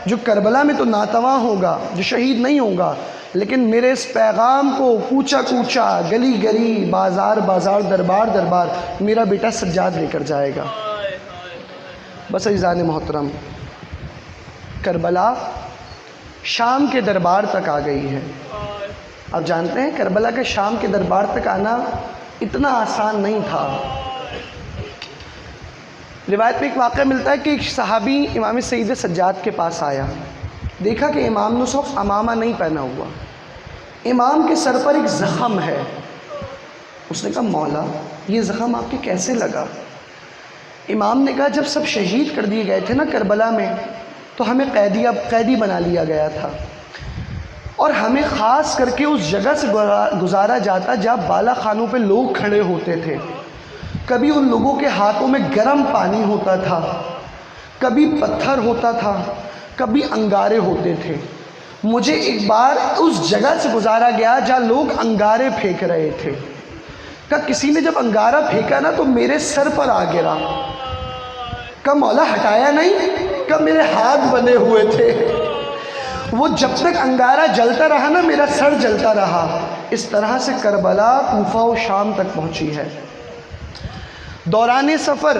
جو کربلا میں تو ناتواں ہوگا، جو شہید نہیں ہوگا، لیکن میرے اس پیغام کو کوچہ کوچہ، گلی گلی، بازار بازار، دربار دربار میرا بیٹا سجاد لے کر جائے گا۔ بس عزیزان محترم، کربلا شام کے دربار تک آ گئی ہے۔ آپ جانتے ہیں کربلا کے شام کے دربار تک آنا اتنا آسان نہیں تھا۔ روایت میں ایک واقعہ ملتا ہے کہ ایک صحابی امام سید سجاد کے پاس آیا، دیکھا کہ امام نے اس وقت عمامہ نہیں پہنا ہوا، امام کے سر پر ایک زخم ہے۔ اس نے کہا مولا یہ زخم آپ کے کیسے لگا؟ امام نے کہا جب سب شہید کر دیے گئے تھے نا کربلا میں، تو ہمیں قیدی بنا لیا گیا تھا، اور ہمیں خاص کر کے اس جگہ سے گزارا جاتا جہاں بالا خانوں پہ لوگ کھڑے ہوتے تھے۔ کبھی ان لوگوں کے ہاتھوں میں گرم پانی ہوتا تھا، کبھی پتھر ہوتا تھا، کبھی انگارے ہوتے تھے۔ مجھے ایک بار اس جگہ سے گزارا گیا جہاں لوگ انگارے پھینک رہے تھے۔ کہا کسی نے جب انگارہ پھینکا نا تو میرے سر پر آ گرا۔ کہا مولا ہٹایا نہیں؟ کہا میرے ہاتھ بنے ہوئے تھے، وہ جب تک انگارہ جلتا رہا نا میرا سر جلتا رہا۔ اس طرح سے کربلا کوفہ و شام تک پہنچی ہے۔ دوران سفر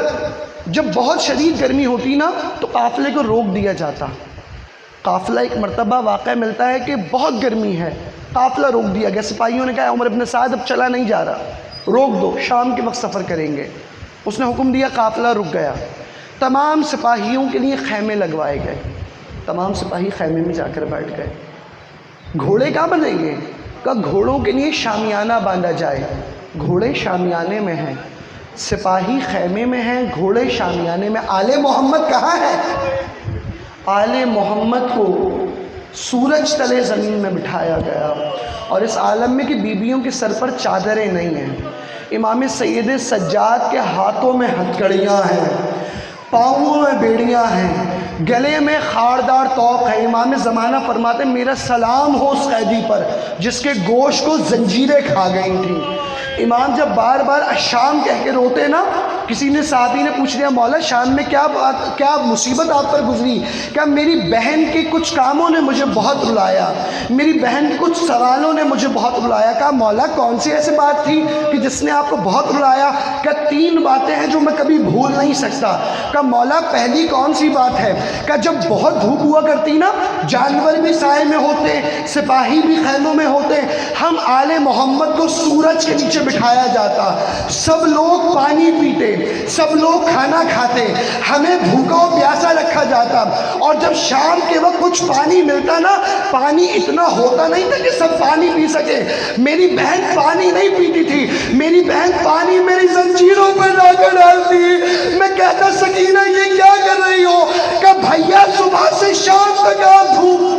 جب بہت شدید گرمی ہوتی نا تو قافلے کو روک دیا جاتا۔ قافلہ ایک مرتبہ واقع ملتا ہے کہ بہت گرمی ہے، قافلہ روک دیا گیا۔ سپاہیوں نے کہا عمر بن سعد اب چلا نہیں جا رہا، روک دو، شام کے وقت سفر کریں گے۔ اس نے حکم دیا، قافلہ رک گیا۔ تمام سپاہیوں کے لیے خیمے لگوائے گئے، تمام سپاہی خیمے میں جا کر بیٹھ گئے۔ گھوڑے کہاں بنیں گے؟ کہا گھوڑوں کے لیے شامیانہ باندھا جائے۔ گھوڑے شامیانے میں ہیں، سپاہی خیمے میں ہیں، گھوڑے شامیانے میں۔ آل محمد کہاں ہے؟ آل محمد کو سورج تلے زمین میں بٹھایا گیا، اور اس عالم میں کہ بیویوں کے سر پر چادریں نہیں ہیں۔ امام سید سجاد کے ہاتھوں میں ہتھکڑیاں ہیں، پاؤں میں بیڑیاں ہیں، گلے میں خاردار طوق ہے۔ امام زمانہ فرماتے میرا سلام ہو اس قیدی پر جس کے گوشت کو زنجیریں کھا گئی تھیں۔ امام جب بار بار الشام کہہ کے روتے نا، کسی نے صحابی نے پوچھ لیا مولا شام میں کیا مصیبت آپ پر گزری؟ کہ میری بہن کے کچھ کاموں نے مجھے بہت رلایا، میری بہن کے کچھ سوالوں نے مجھے بہت رلایا۔ کہا مولا کون سی ایسی بات تھی کہ جس نے آپ کو بہت رلایا؟ کہ 3 باتیں ہیں جو میں کبھی بھول نہیں سکتا۔ کہ مولا پہلی کون سی بات ہے؟ کہ جب بہت دھوپ ہوا کرتی نا، جانور بھی سائے میں ہوتے، سپاہی بھی خیموں میں ہوتے، ہم آل محمد کو سورج کے نیچے بٹھایا جاتا، سب لوگ پانی پیتے، سب لوگ کھانا کھاتے، ہمیں بھوکا و پیاسا رکھا جاتا، اور جب شام کے وقت کچھ پانی ملتا نا، پانی اتنا ہوتا نہیں تھا کہ سب پانی پی سکے۔ میری بہن پانی نہیں پیتی تھی، میری بہن پانی میری زنجیروں پہ لا کر ڈالتی۔ میں کہتا سکینہ یہ کیا کر رہی ہو؟ کہ بھیا صبح سے شام تک آپ دھوپ،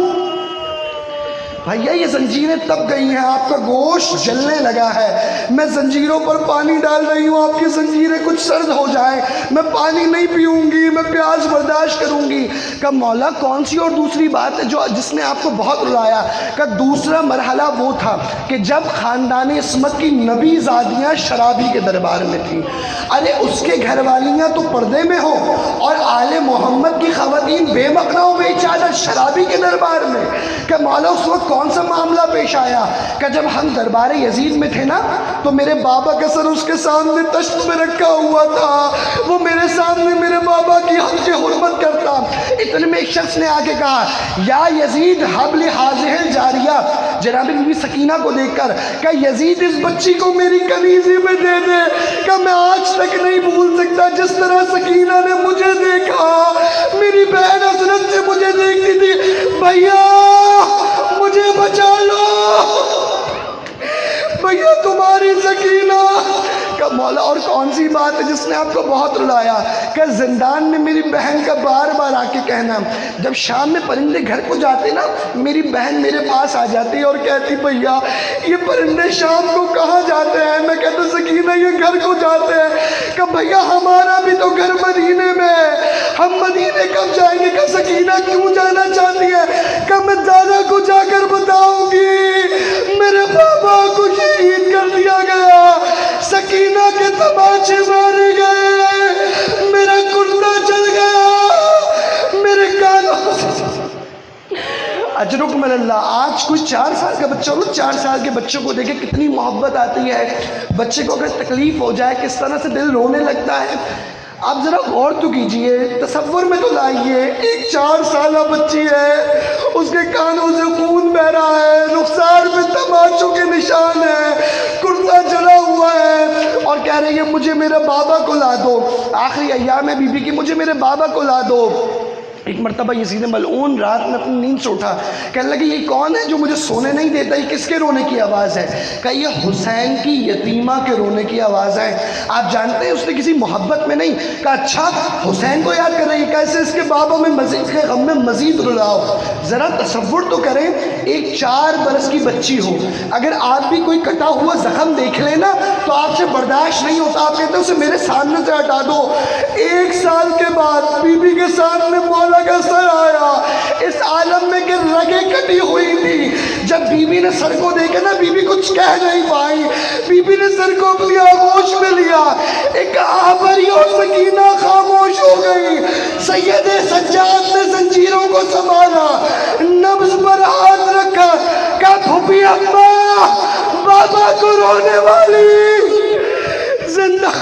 بھیا یہ زنجیریں تب گئی ہیں، آپ کا گوشت جلنے لگا ہے، میں زنجیروں پر پانی ڈال رہی ہوں، آپ کی زنجیریں کچھ سرد ہو جائیں، میں پانی نہیں پیوں گی، میں پیاس برداشت کروں گی۔ کہ مولا کون سی اور دوسری بات ہے جس نے آپ کو بہت رلایا؟ کہ دوسرا مرحلہ وہ تھا کہ جب خاندان عصمت کی نبی زادیاں شرابی کے دربار میں تھیں، ارے اس کے گھر والیاں تو پردے میں ہو، اور آل محمد کی خواتین بے مقنا و بے چادر شرابی کے دربار میں۔ کہ مولا اس وقت کون سا معاملہ پیش آیا؟ کہ جب ہم دربار یزید میں تھے نا تو میرے بابا کا سر اس کے سامنے تشت پہ رکھا ہوا تھا، وہ میرے سامنے میرے بابا کی حق سے حرمت کرتا۔ اتنے میں ایک شخص نے آ کے کہا یا یزید حبل حاضح الجاریہ، جناب بی بی سکینہ کو دیکھ کر کہ یزید اس بچی کو میری کنیزی میں دے دے۔ کہ میں آج تک نہیں بھول سکتا جس طرح سکینہ نے مجھے دیکھا، میری بہن حضرت سے مجھے دیکھتی تھی، بھیا مجھے بچا لو، بھیا تمہاری سکینہ۔ کہ مولا اور کون سی بات ہے جس نے آپ کو بہت رلایا؟ کہ زندان میں میری بہن کا بار بار آ کے کہنا، جب شام میں پرندے گھر کو جاتے نا، میری بہن میرے پاس آ جاتی اور کہتی بھیا یہ پرندے شام کو کہاں جاتے ہیں؟ میں کہتا سکینہ یہ گھر کو جاتے ہیں۔ کہ بھیا ہمارا بھی تو گھر مدینے میں ہے، ہم مدینے کب جائیں گے؟ کہ سکینہ کیوں جانا چاہتی ہے؟ کہ میں دادا کو جا کر بتاؤں گی میرے بابا کو شہید کر دیا گیا، سکینہ کے تماچے مارے گئے، میرا کرتا چل گیا، اجرکم علی اللہ. آج کوئی 4 سال کا بچہ ہو، 4 سال کے بچوں کو دیکھے کتنی محبت آتی ہے. بچے کو اگر تکلیف ہو جائے کس طرح سے دل رونے لگتا ہے. آپ ذرا غور تو کیجئے، تصور میں تو لائیے، ایک 4 سالہ بچی ہے، اس کے کانوں سے خون بہ رہا ہے، رخسار پہ تماچوں کے نشان ہیں، کرتا جلا ہوا ہے، اور کہہ رہی ہے مجھے میرے بابا کو لا دو. آخری ایام ہے بی بی کی، مجھے میرے بابا کو لا دو. ایک مرتبہ یزید ملعون رات میں اپنی نیند سے اٹھا، کہنے لگے یہ کون ہے جو مجھے سونے نہیں دیتا، یہ کس کے رونے کی آواز ہے؟ کہا یہ حسین کی یتیمہ کے رونے کی آواز ہے. آپ جانتے ہیں اس نے کسی محبت میں نہیں کہا اچھا حسین کو یاد کر رہی ہے، کیسے اس کے بابا میں مزید کے غم میں مزید رلاؤ. ذرا تصور تو کریں، ایک 4 برس کی بچی ہو، اگر آپ بھی کوئی کٹا ہوا زخم دیکھ لیں نا تو آپ سے برداشت نہیں ہوتا، آپ کہتے ہیں اسے میرے سامنے سے ہٹا دو. 1 سال کے بعد بی بی کے سامنے مولا کا سر آیا، اس عالم میں کہ رگیں کٹی ہوئی تھی. جب بی بی نے سر کو دیکھا نا، بی بی کچھ کہہ نہیں پائی، بی بی نے سر کو اپنی آغوش میں لیا، ایک آبری اور سکینہ خاموش ہو گئی. سید سجاد نے زنجیروں کو سنبھالا، نبض پر ہاتھ رکھا، کہا پھوپھی اماں بابا کو رونے والی زندہ.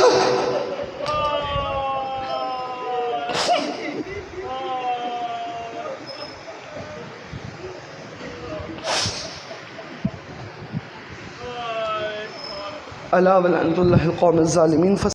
الا ولعنت اللہ القوم الظالمین.